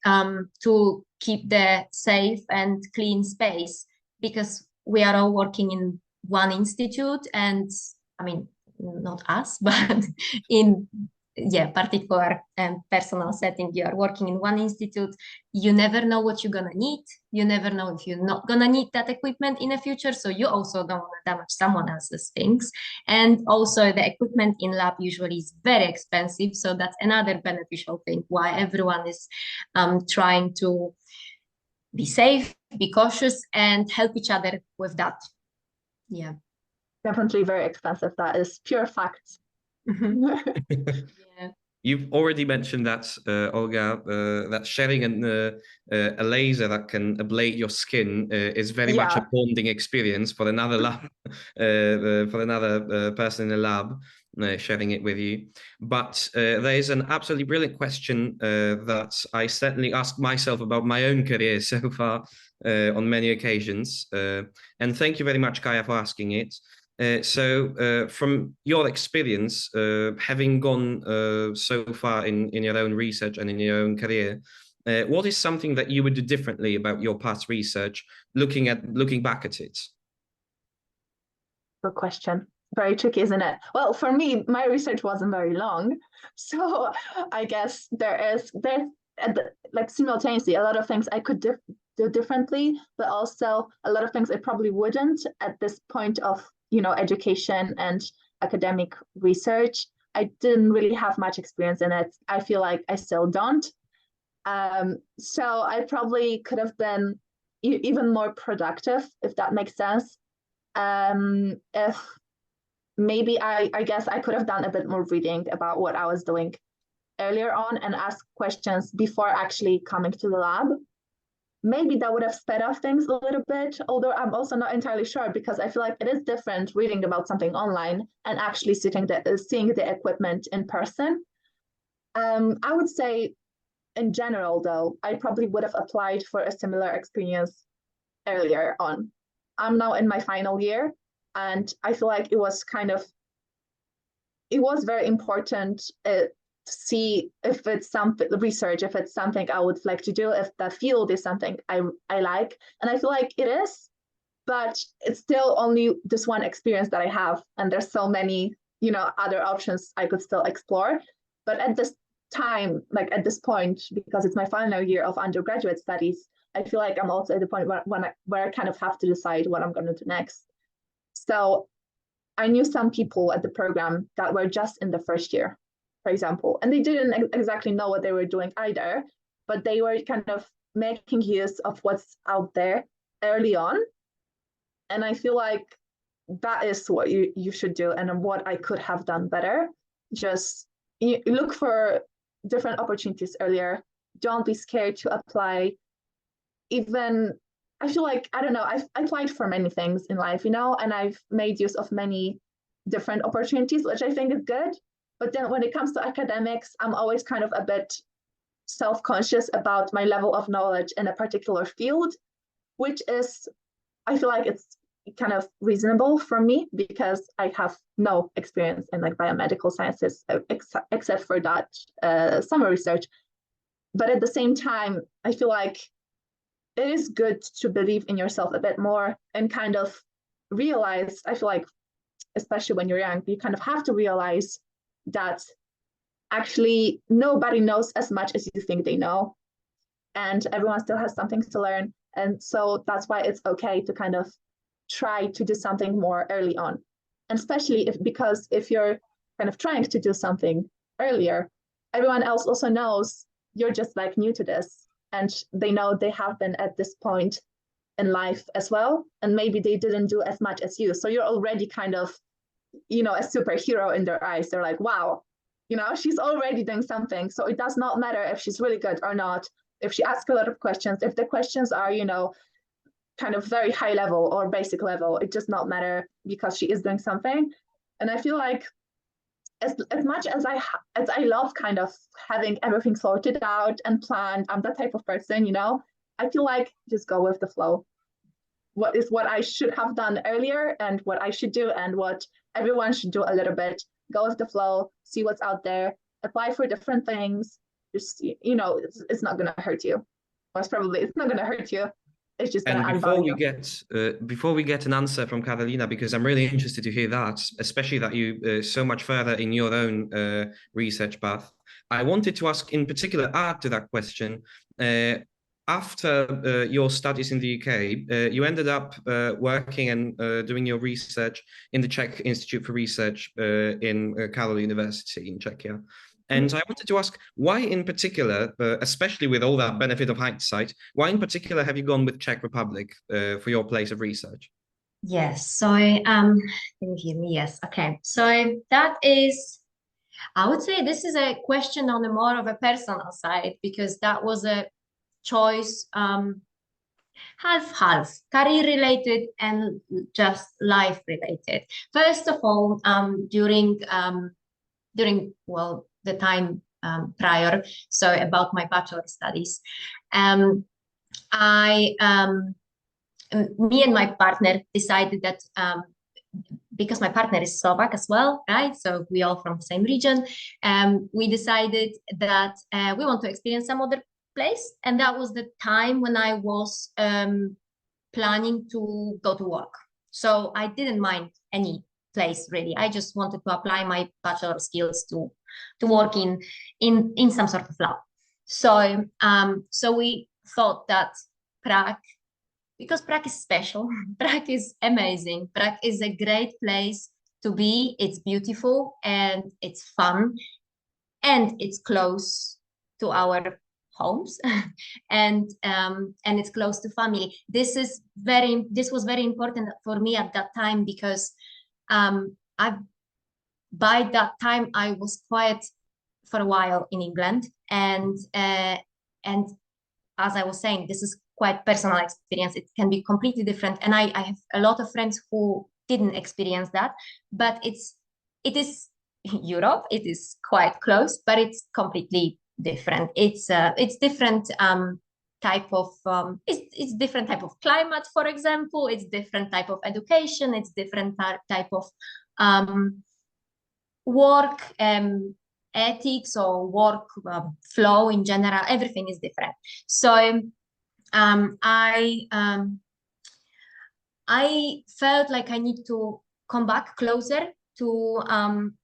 to keep the safe and clean space, because we are all working in one institute, and I mean, not us, but in particular personal setting. You are working in one institute, you never know what you're gonna need. You never know if you're not gonna need that equipment in the future. So you also don't want to damage someone else's things. And also the equipment in lab usually is very expensive. So that's another beneficial thing why everyone is trying to be safe, be cautious, and help each other with that. Yeah.
Definitely very expensive. That is pure fact.
Yeah.
You've already mentioned that, Olga, that sharing a laser that can ablate your skin is very much a bonding experience for another lab, for another person in the lab sharing it with you. But there is an absolutely brilliant question that I certainly ask myself about my own career so far on many occasions. And thank you very much, Kaya, for asking it. So from your experience, having gone so far in your own research and in your own career, what is something that you would do differently about your past research, looking back at it?
Good question. Very tricky, isn't it? Well, for me, my research wasn't very long, so I guess there's like simultaneously a lot of things I could do differently, but also a lot of things I probably wouldn't at this point of education and academic research. I didn't really have much experience in it. I feel like I still don't. So I probably could have been even more productive, if that makes sense. If maybe I guess I could have done a bit more reading about what I was doing earlier on and ask questions before actually coming to the lab. Maybe that would have sped up things a little bit, although I'm also not entirely sure, because I feel like it is different reading about something online and actually seeing the equipment in person. I would say in general, though, I probably would have applied for a similar experience earlier on. I'm now in my final year, and I feel like it was very important to see if it's something research, if it's something I would like to do, if the field is something I like. And I feel like it is, but it's still only this one experience that I have. And there's so many, other options I could still explore. But at this time, like at this point, because it's my final year of undergraduate studies, I feel like I'm also at the point where I kind of have to decide what I'm going to do next. So I knew some people at the program that were just in the first year, for example, and they didn't exactly know what they were doing either, but they were kind of making use of what's out there early on. And I feel like that is what you should do, and what I could have done better. Just look for different opportunities earlier. Don't be scared to apply. Even, I feel like, I don't know, I've applied for many things in life, and I've made use of many different opportunities, which I think is good. But then when it comes to academics, I'm always kind of a bit self-conscious about my level of knowledge in a particular field, which is, I feel like it's kind of reasonable for me, because I have no experience in like biomedical sciences except for that summer research. But at the same time, I feel like it is good to believe in yourself a bit more and kind of realize, I feel like, especially when you're young, you kind of have to realize that actually nobody knows as much as you think they know, and everyone still has something to learn. And so that's why it's okay to kind of try to do something more early on. And especially because if you're kind of trying to do something earlier, everyone else also knows you're just like new to this, and they know they have been at this point in life as well, and maybe they didn't do as much as you. So you're already kind of, a superhero in their eyes. They're like, wow, she's already doing something. So it does not matter if she's really good or not, if she asks a lot of questions, if the questions are, kind of very high level or basic level, it does not matter, because she is doing something. And I feel like as much as I love kind of having everything sorted out and planned, I'm that type of person, I feel like just go with the flow. What I should have done earlier, and what I should do, and what everyone should do a little bit. Go with the flow, see what's out there, apply for different things. Just, it's not going to hurt you. It's not going to hurt you. it's just
And
that
before we get an answer from Karolina, because I'm really interested to hear that, especially that you so much further in your own research path, I wanted to ask in particular, add to that question, after your studies in the UK, you ended up working and doing your research in the Czech Institute for Research in Karlovy University in Czechia. And I wanted to ask, why in particular, especially with all that benefit of hindsight, why in particular have you gone with Czech Republic for your place of research?
Yes, so can you hear me? Yes, okay. So that is, I would say this is a question on a more of a personal side, because that was a choice half-half, career related and just life related. First of all, during well, the time prior, so about my bachelor studies, me and my partner decided that because my partner is Slovak as well, right? So we all from the same region. We decided that we want to experience some other place, and that was the time when I was planning to go to work. So I didn't mind any place really. I just wanted to apply my bachelor skills to work in some sort of lab. So so we thought that Prague, because Prague is special, Prague is amazing, Prague is a great place to be. It's beautiful and it's fun and it's close to our homes and it's close to family. This was very important for me at that time, because by that time I was quiet for a while in England, and as I was saying, this is quite personal experience. It can be completely different, and I have a lot of friends who didn't experience that, but it is Europe, it is quite close, but it's completely different. It's different type of it's different type of climate, for example. It's different type of education. It's different type of work ethics or work flow in general. Everything is different. So I felt like I need to come back closer to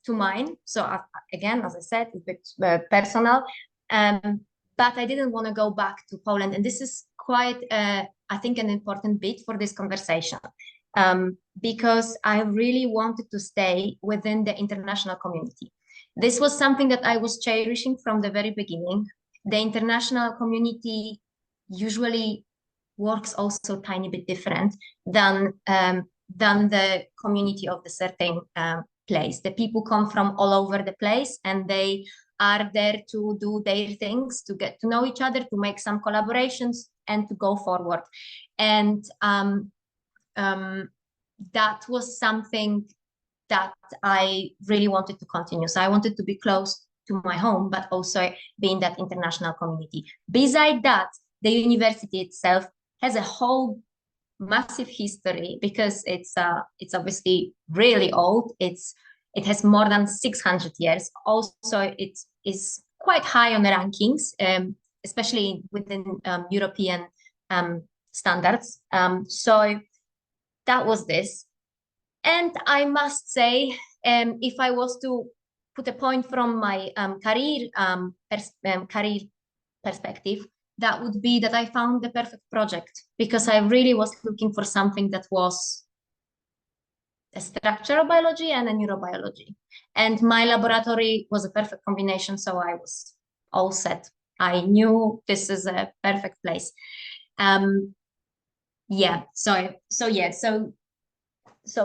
mine. So again, as I said, it's a bit personal, but I didn't want to go back to Poland. And this is quite, I think, an important bit for this conversation, because I really wanted to stay within the international community. This was something that I was cherishing from the very beginning. The international community usually works also a tiny bit different than the community of the certain place. The people come from all over the place, and they are there to do their things, to get to know each other, to make some collaborations, and to go forward. And that was something that I really wanted to continue. So I wanted to be close to my home, but also be in that international community. Beside that, the university itself has a whole massive history, because it's obviously really old. It has more than 600 years. Also, it is quite high on the rankings, especially within European standards. So that was this. And I must say, if I was to put a point from my career perspective, that would be that I found the perfect project, because I really was looking for something that was a structural biology and a neurobiology. And my laboratory was a perfect combination, so I was all set. I knew this is a perfect place. Yeah, so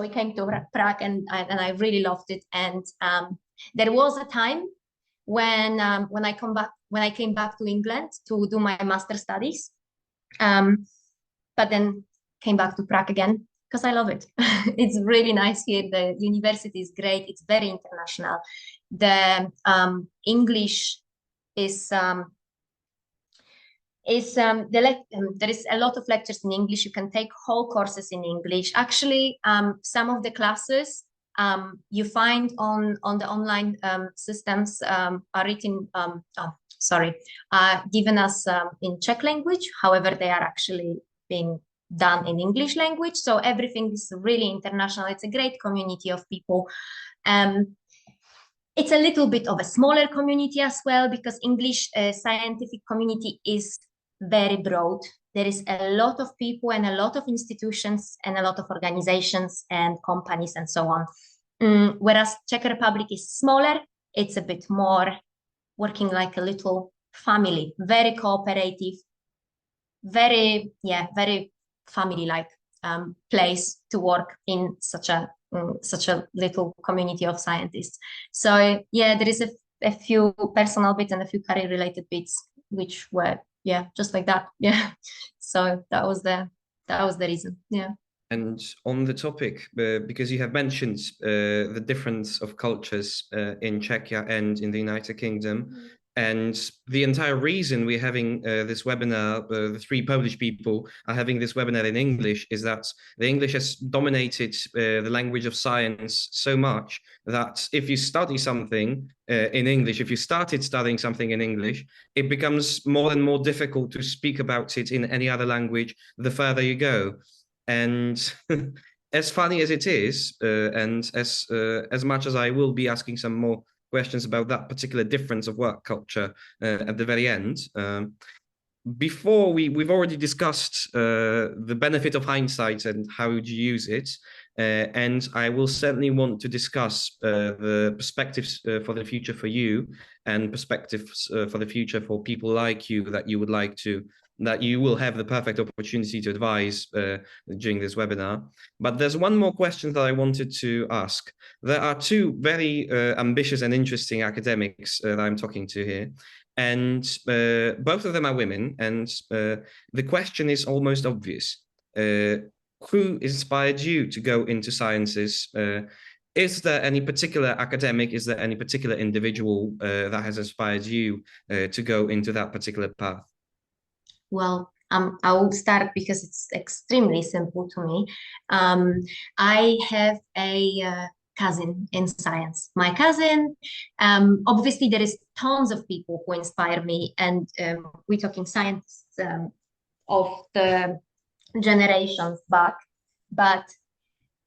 we came to Prague, and I really loved it. And there was a time when I came back to England to do my master studies, but then came back to Prague again because I love it. It's really nice here. The university is great. It's very international. The English is there is a lot of lectures in English. You can take whole courses in English. Actually, some of the classes you find on the online systems are written, given us in Czech language. However, they are actually being done in English language. So everything is really international. It's a great community of people. It's a little bit of a smaller community as well, because English scientific community is very broad. There is a lot of people and a lot of institutions and a lot of organizations and companies and so on. Whereas Czech Republic is smaller, it's a bit more working like a little family, very cooperative, very family-like place to work in such a little community of scientists. So yeah, there is a few personal bits and a few career-related bits which were just like that. Yeah, so that was the reason. Yeah.
And on the topic, because you have mentioned the difference of cultures in Czechia and in the United Kingdom, and the entire reason we're having this webinar, the three Polish people are having this webinar in English, is that the English has dominated the language of science so much that if you study something in English, if you started studying something in English, it becomes more and more difficult to speak about it in any other language the further you go. And as funny as it is, and as much as I will be asking some more questions about that particular difference of work culture at the very end, before we've already discussed the benefit of hindsight and how would you use it, and I will certainly want to discuss the perspectives for the future for you, and perspectives for the future for people like you that you will have the perfect opportunity to advise during this webinar. But there's one more question that I wanted to ask. There are two very ambitious and interesting academics that I'm talking to here, and both of them are women. And the question is almost obvious. Who inspired you to go into sciences? Is there any particular academic, is there any particular individual that has inspired you to go into that particular path?
Well, I will start because it's extremely simple to me. I have a cousin in science. My cousin, obviously there is tons of people who inspire me, and we're talking scientists of the generations back. But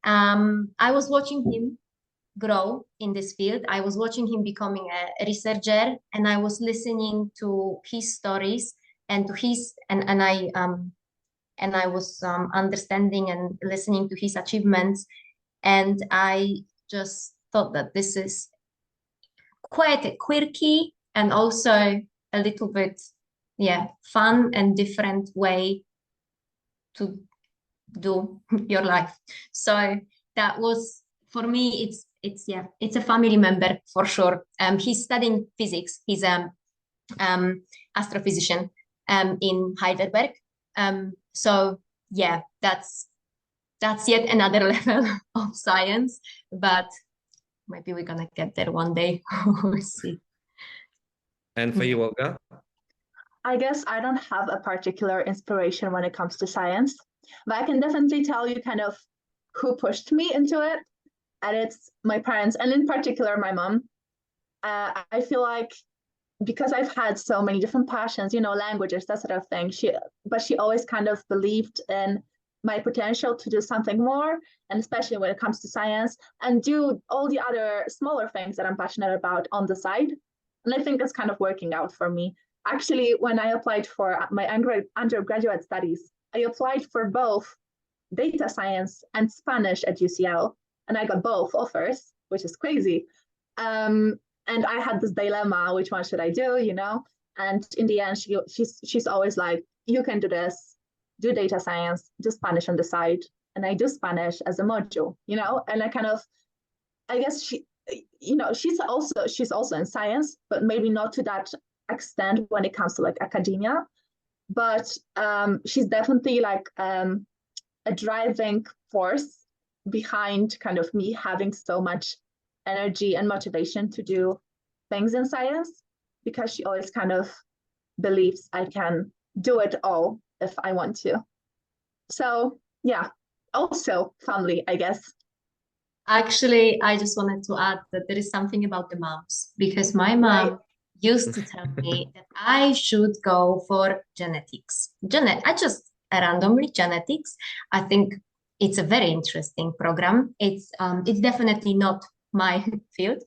I was watching him grow in this field. I was watching him becoming a researcher, and I was listening to his stories and to his and I was understanding and listening to his achievements, and I just thought that this is quite a quirky and also a little bit fun and different way to do your life. So that was, for me, it's a family member for sure. He's studying physics. He's astrophysician in Heidelberg. So yeah, that's yet another level of science, but maybe we're gonna get there one day. We'll see.
And for you, Olga?
I guess I don't have a particular inspiration when it comes to science, but I can definitely tell you kind of who pushed me into it, and it's my parents, and in particular my mom. I feel like because I've had so many different passions, languages, that sort of thing, but she always kind of believed in my potential to do something more, and especially when it comes to science, and do all the other smaller things that I'm passionate about on the side. And I think it's kind of working out for me. Actually, when I applied for my undergraduate studies, I applied for both data science and Spanish at UCL, and I got both offers, which is crazy. And I had this dilemma, which one should I do, And in the end, she's always like, you can do this, do data science, do Spanish on the side. And I do Spanish as a module, And I guess she's also in science, but maybe not to that extent when it comes to like academia. But she's definitely like a driving force behind kind of me having so much energy and motivation to do things in science, because she always kind of believes I can do it all if I want to. So yeah, also family, I guess.
Actually, I just wanted to add that there is something about the moms, because my mom used to tell me that I should go for genetics. randomly, genetics. I think it's a very interesting program. It's definitely not my field,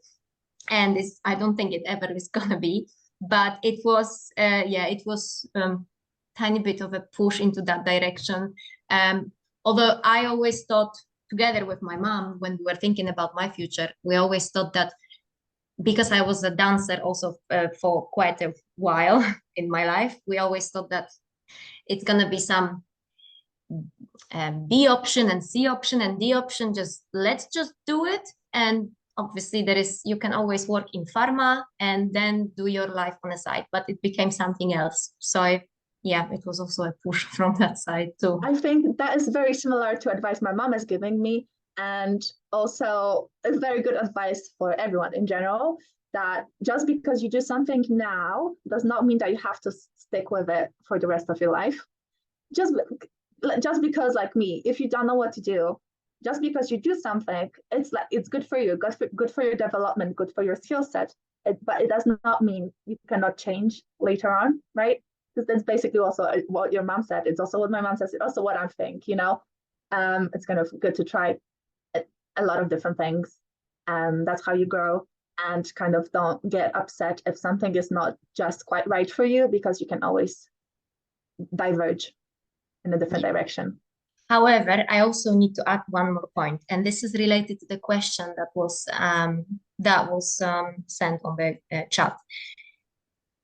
and I don't think it ever is gonna be. But it was, it was tiny bit of a push into that direction. Although I always thought, together with my mom, when we were thinking about my future, we always thought that because I was a dancer also for quite a while in my life, we always thought that it's gonna be some B option and C option and D option. Let's just do it. And obviously you can always work in pharma and then do your life on the side, but it became something else. So yeah, it was also a push from that side too.
I think that is very similar to advice my mom is giving me, and also it's very good advice for everyone in general, that just because you do something now does not mean that you have to stick with it for the rest of your life. Just because, like me, if you don't know what to do, just because you do something, it's good for you, good for your development, good for your skill set. But it does not mean you cannot change later on, right? Because that's basically also what your mom said. It's also what my mom says. It's also what I think. It's kind of good to try a lot of different things. That's how you grow, and kind of don't get upset if something is not just quite right for you, because you can always diverge in a different direction.
However, I also need to add one more point, and this is related to the question that was sent on the chat.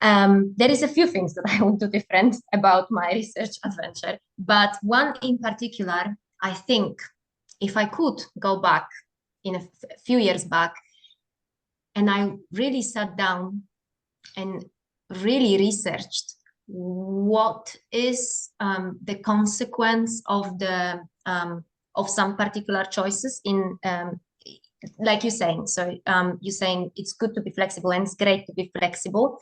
There is a few things that I would do different about my research adventure, but one in particular, I think if I could go back in a few years back, and I really sat down and really researched what is the consequence of of some particular choices in like you're saying. So you're saying it's good to be flexible, and it's great to be flexible.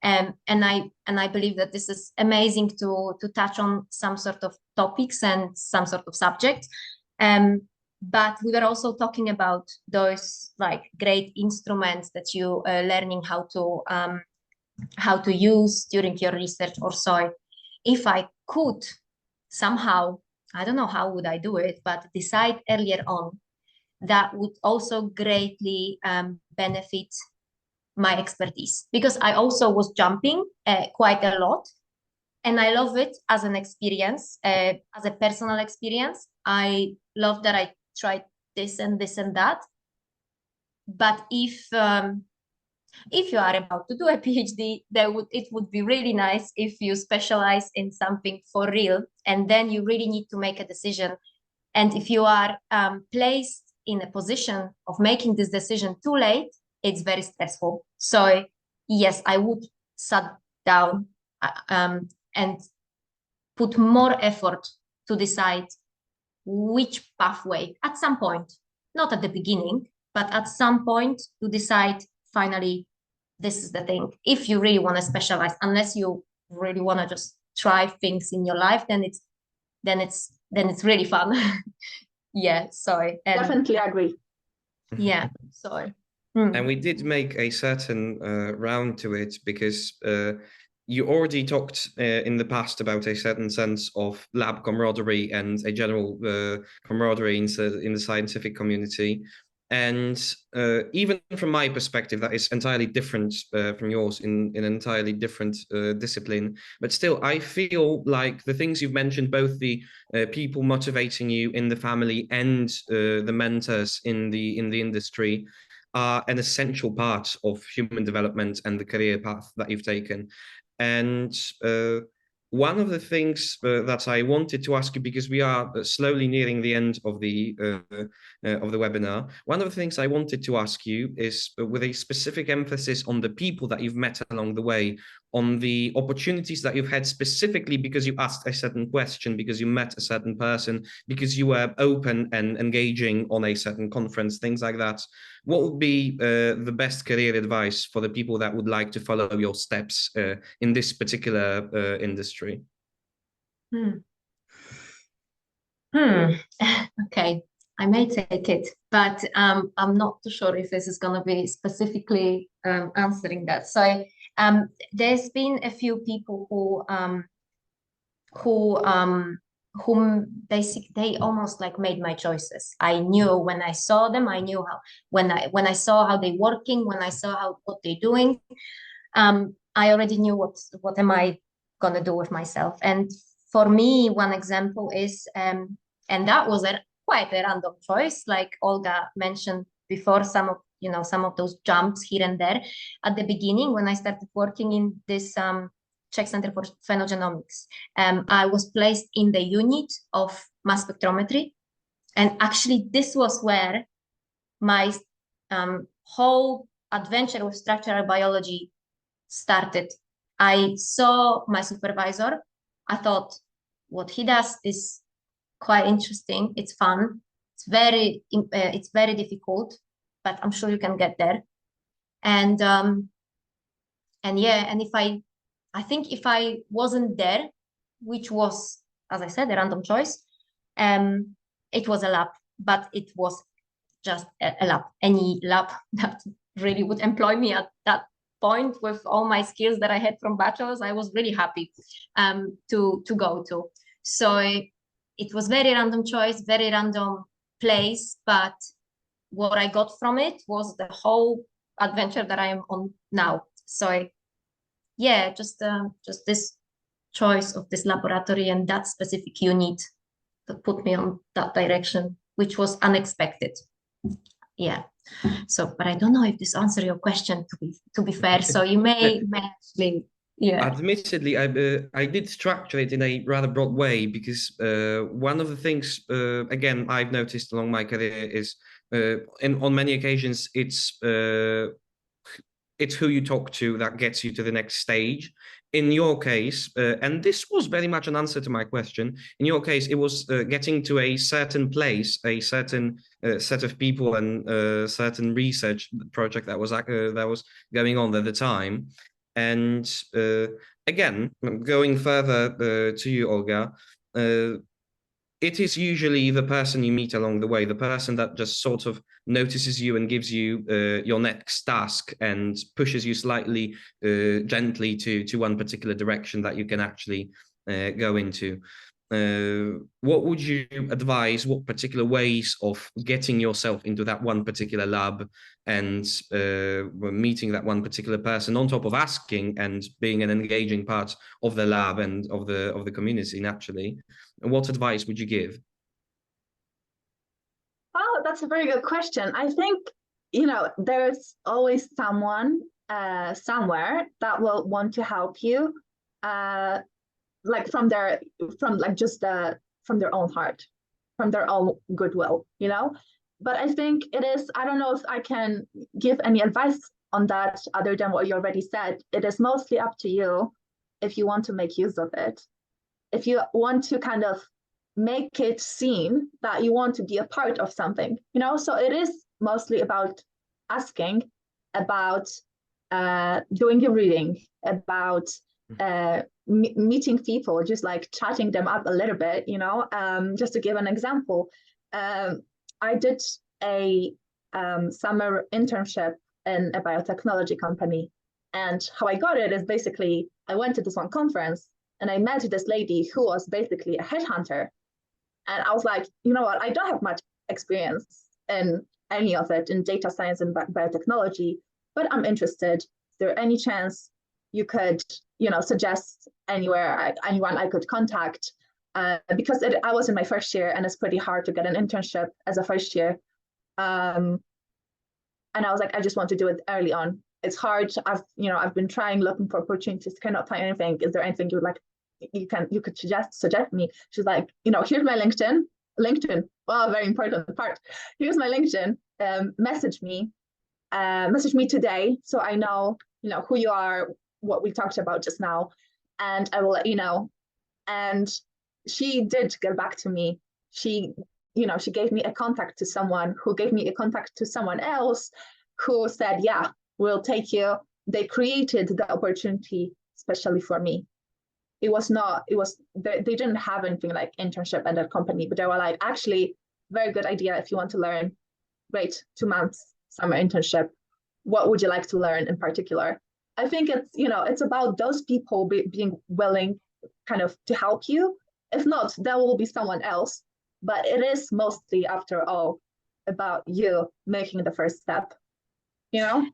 And I believe that this is amazing to touch on some sort of topics and some sort of subjects. But we were also talking about those like great instruments that you are learning how to use during your research or so. If I could somehow, I don't know how would I do it, but decide earlier on, that would also greatly benefit my expertise, because I also was jumping quite a lot, and I love it as an experience, as a personal experience. I love that I tried this and this and that. But if you are about to do a PhD, it would be really nice if you specialize in something for real, and then you really need to make a decision. And if you are placed in a position of making this decision too late, it's very stressful. So yes, I would sit down and put more effort to decide which pathway at some point, not at the beginning, but at some point to decide finally, this is the thing. If you really want to specialize, unless you really want to just try things in your life, then it's really fun. Yeah, sorry.
Definitely agree.
Yeah, sorry.
And we did make a certain round to it, because you already talked in the past about a certain sense of lab camaraderie and a general camaraderie in the scientific community. And even from my perspective, that is entirely different from yours in an entirely different discipline. But still, I feel like the things you've mentioned, both the people motivating you in the family and the mentors in the industry, are an essential part of human development and the career path that you've taken. And one of the things that I wanted to ask you, because we are slowly nearing the end of the webinar, one of the things I wanted to ask you is, with a specific emphasis on the people that you've met along the way, on the opportunities that you've had specifically because you asked a certain question, because you met a certain person, because you were open and engaging on a certain conference, things like that. What would be the best career advice for the people that would like to follow your steps in this particular industry?
Okay, I may take it, but I'm not too sure if this is going to be specifically answering that. So there's been a few people whom they almost like made my choices. I knew when I saw them, I knew how, when I saw how they working, when I saw what they're doing, I already knew what am I gonna do with myself. And for me, one example is, and that was quite a random choice, like Olga mentioned before, some of those jumps here and there. At the beginning, when I started working in this Czech Centre for Phenogenomics, I was placed in the unit of mass spectrometry. And actually, this was where my whole adventure with structural biology started. I saw my supervisor. I thought what he does is quite interesting. It's fun. It's very difficult, but I'm sure you can get there. And yeah, and I think if I wasn't there, which was, as I said, a random choice, it was a lab, but it was just a lab. Any lab that really would employ me at that point with all my skills that I had from bachelor's, I was really happy to go to. So it was very random choice, very random place, but what I got from it was the whole adventure that I am on now. So yeah, just this choice of this laboratory and that specific unit that put me on that direction, which was unexpected. Yeah. So, but I don't know if this answers your question, to be fair. So you may actually, yeah.
Admittedly, I did structure it in a rather broad way because one of the things, again, I've noticed along my career is, on many occasions, it's who you talk to that gets you to the next stage. In your case, and this was very much an answer to my question, in your case, it was getting to a certain place, a certain set of people and certain research project that was going on at the time. And again, going further to you, Olga, it is usually the person you meet along the way, the person that just sort of notices you and gives you your next task and pushes you slightly gently to one particular direction that you can actually go into. What would you advise? What particular ways of getting yourself into that one particular lab and meeting that one particular person, on top of asking and being an engaging part of the lab and of the community naturally? And what advice would you give?
Oh, that's a very good question. I think, there's always someone somewhere that will want to help you, like from their own heart, from their own goodwill, But I think it is, I don't know if I can give any advice on that other than what you already said. It is mostly up to you if you want to make use of it. If you want to kind of make it seen that you want to be a part of something, So it is mostly about asking, about doing your reading, about meeting people, just like chatting them up a little bit, just to give an example. I did a summer internship in a biotechnology company. And how I got it is basically, I went to this one conference and I met this lady who was basically a headhunter. And I was like, you know what, I don't have much experience in any of it, in data science and biotechnology, but I'm interested. Is there any chance you could, suggest anyone I could contact? Because I was in my first year and it's pretty hard to get an internship as a first year. And I was like, I just want to do it early on. It's hard. I've been looking for opportunities, cannot find anything. Is there anything you would like? You could suggest me? She's like, here's my LinkedIn. Well, very important part. Here's my LinkedIn. Message me today so I know, who you are, what we talked about just now, and I will let you know. And she did get back to me. She gave me a contact to someone who gave me a contact to someone else who said, yeah, we'll take you. They created the opportunity especially for me. They didn't have anything like internship at that company, but they were like, actually, very good idea. If you want to learn, great, 2 months summer internship. What would you like to learn in particular? I think it's about those people being willing kind of to help you. If not, there will be someone else. But it is mostly, after all, about you making the first step, you know?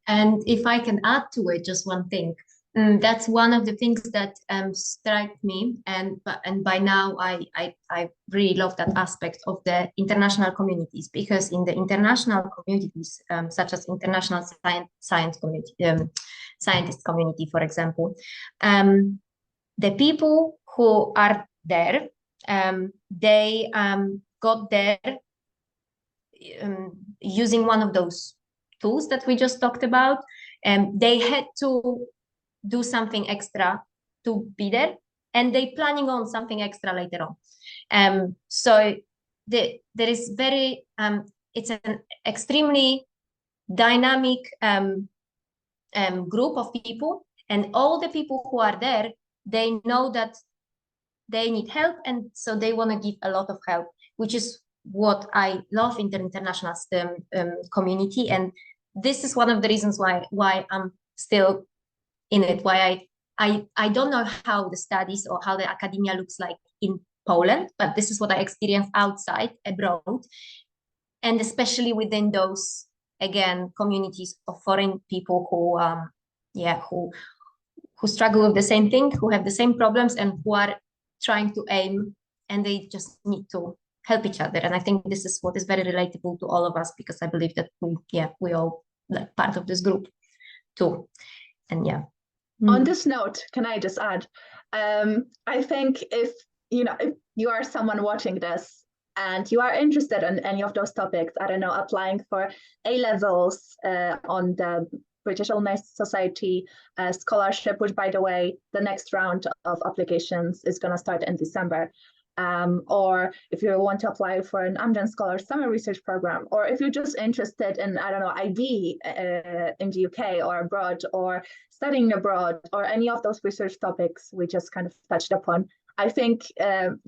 And if I can add to it just one thing, that's one of the things that strike me, and by now I really love that aspect of the international communities, because in the international communities, such as international science community, scientist community, for example, the people who are there, they got there using one of those tools that we just talked about, and they had to do something extra to be there, and they planning on something extra later on. So there is very it's an extremely dynamic group of people, and all the people who are there, they know that they need help, and so they want to give a lot of help, which is what I love in the international community. And this is one of the reasons why I'm still in it, why I don't know how the studies or how the academia looks like in Poland, but this is what I experienced outside, abroad, and especially within those, again, communities of foreign people who struggle with the same thing, who have the same problems, and who are trying to aim, and they just need to help each other. And I think this is what is very relatable to all of us, because I believe that we all like part of this group too. And yeah.
On this note, can I just add, I think if you are someone watching this and you are interested in any of those topics, I don't know, applying for A-levels on the British Alumni Society scholarship, which, by the way, the next round of applications is going to start in December. Or if you want to apply for an Amgen Scholar Summer Research Program, or if you're just interested in, I don't know, IB in the UK or abroad, or studying abroad, or any of those research topics we just kind of touched upon, I think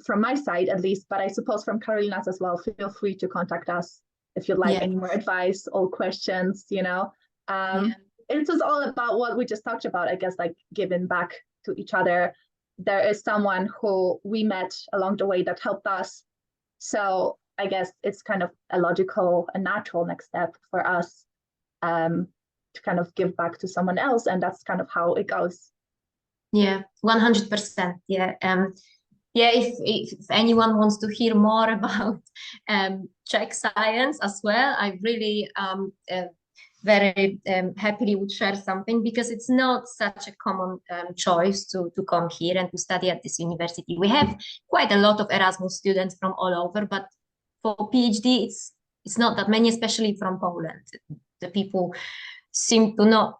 from my side at least, but I suppose from Karolina's as well, feel free to contact us if you'd like any more advice or questions, It was all about what we just talked about, I guess, like giving back to each other. There is someone who we met along the way that helped us. So I guess it's kind of a logical and natural next step for us to kind of give back to someone else. And that's kind of how it goes.
Yeah, 100%. Yeah. If anyone wants to hear more about Czech science as well, I really very happily would share something, because it's not such a common choice to come here and to study at this university. We have quite a lot of Erasmus students from all over, but for PhD, it's not that many, especially from Poland. The people seem to not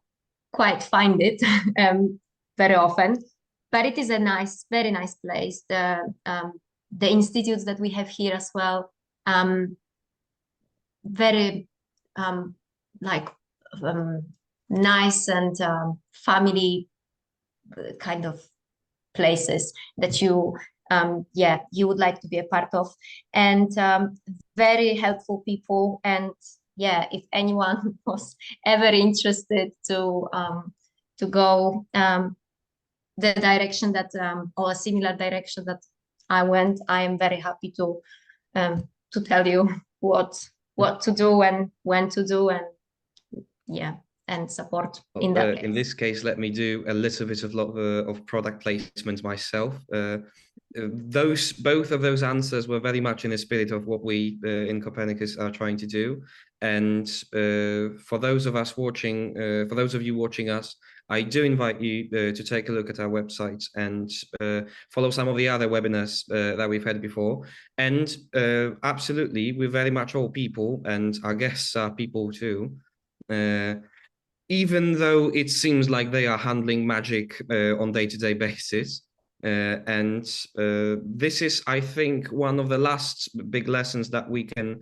quite find it very often, but it is a nice, very nice place. The institutes that we have here as well, very nice and family kind of places that you would like to be a part of, and very helpful people. And if anyone was ever interested to go the direction that or a similar direction that I went, I am very happy to tell you what to do and when to do, and support in that case.
In this case, let me do a little bit of product placement myself. Both of those answers were very much in the spirit of what we in Copernicus are trying to do. And for those of you watching us, I do invite you to take a look at our website and follow some of the other webinars that we've had before. And absolutely, we're very much all people, and our guests are people too. Even though it seems like they are handling magic on day-to-day basis. And this is, I think, one of the last big lessons that we can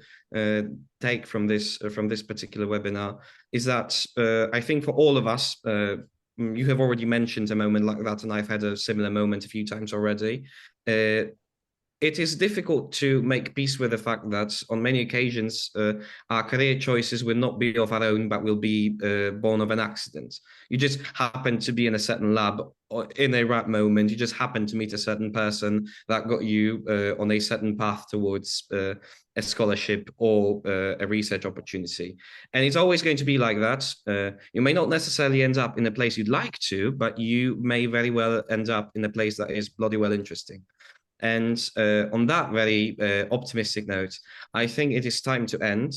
take from this particular webinar, is that I think for all of us, you have already mentioned a moment like that, and I've had a similar moment a few times already. it is difficult to make peace with the fact that on many occasions our career choices will not be of our own, but will be born of an accident. You just happen to be in a certain lab or in a right moment. You just happen to meet a certain person that got you on a certain path towards a scholarship or a research opportunity. And it's always going to be like that. You may not necessarily end up in a place you'd like to, but you may very well end up in a place that is bloody well interesting. And on that very optimistic note, I think it is time to end.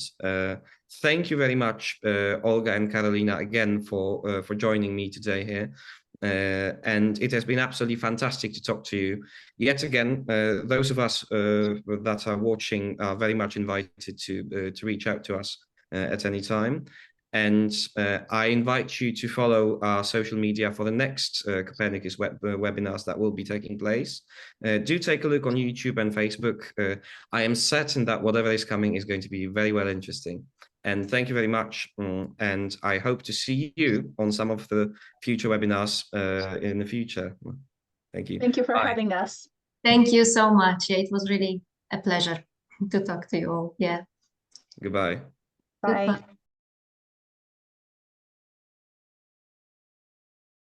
Thank you very much, Olga and Karolina, again for joining me today here. And it has been absolutely fantastic to talk to you. Yet again, those of us that are watching are very much invited to reach out to us at any time. And I invite you to follow our social media for the next Copernicus webinars that will be taking place. Do take a look on YouTube and Facebook. I am certain that whatever is coming is going to be very well interesting. And thank you very much. And I hope to see you on some of the future webinars in the future. Thank you.
Thank you for having us.
Thank you so much. It was really a pleasure to talk to you all. Yeah.
Goodbye.
Bye.
Goodbye.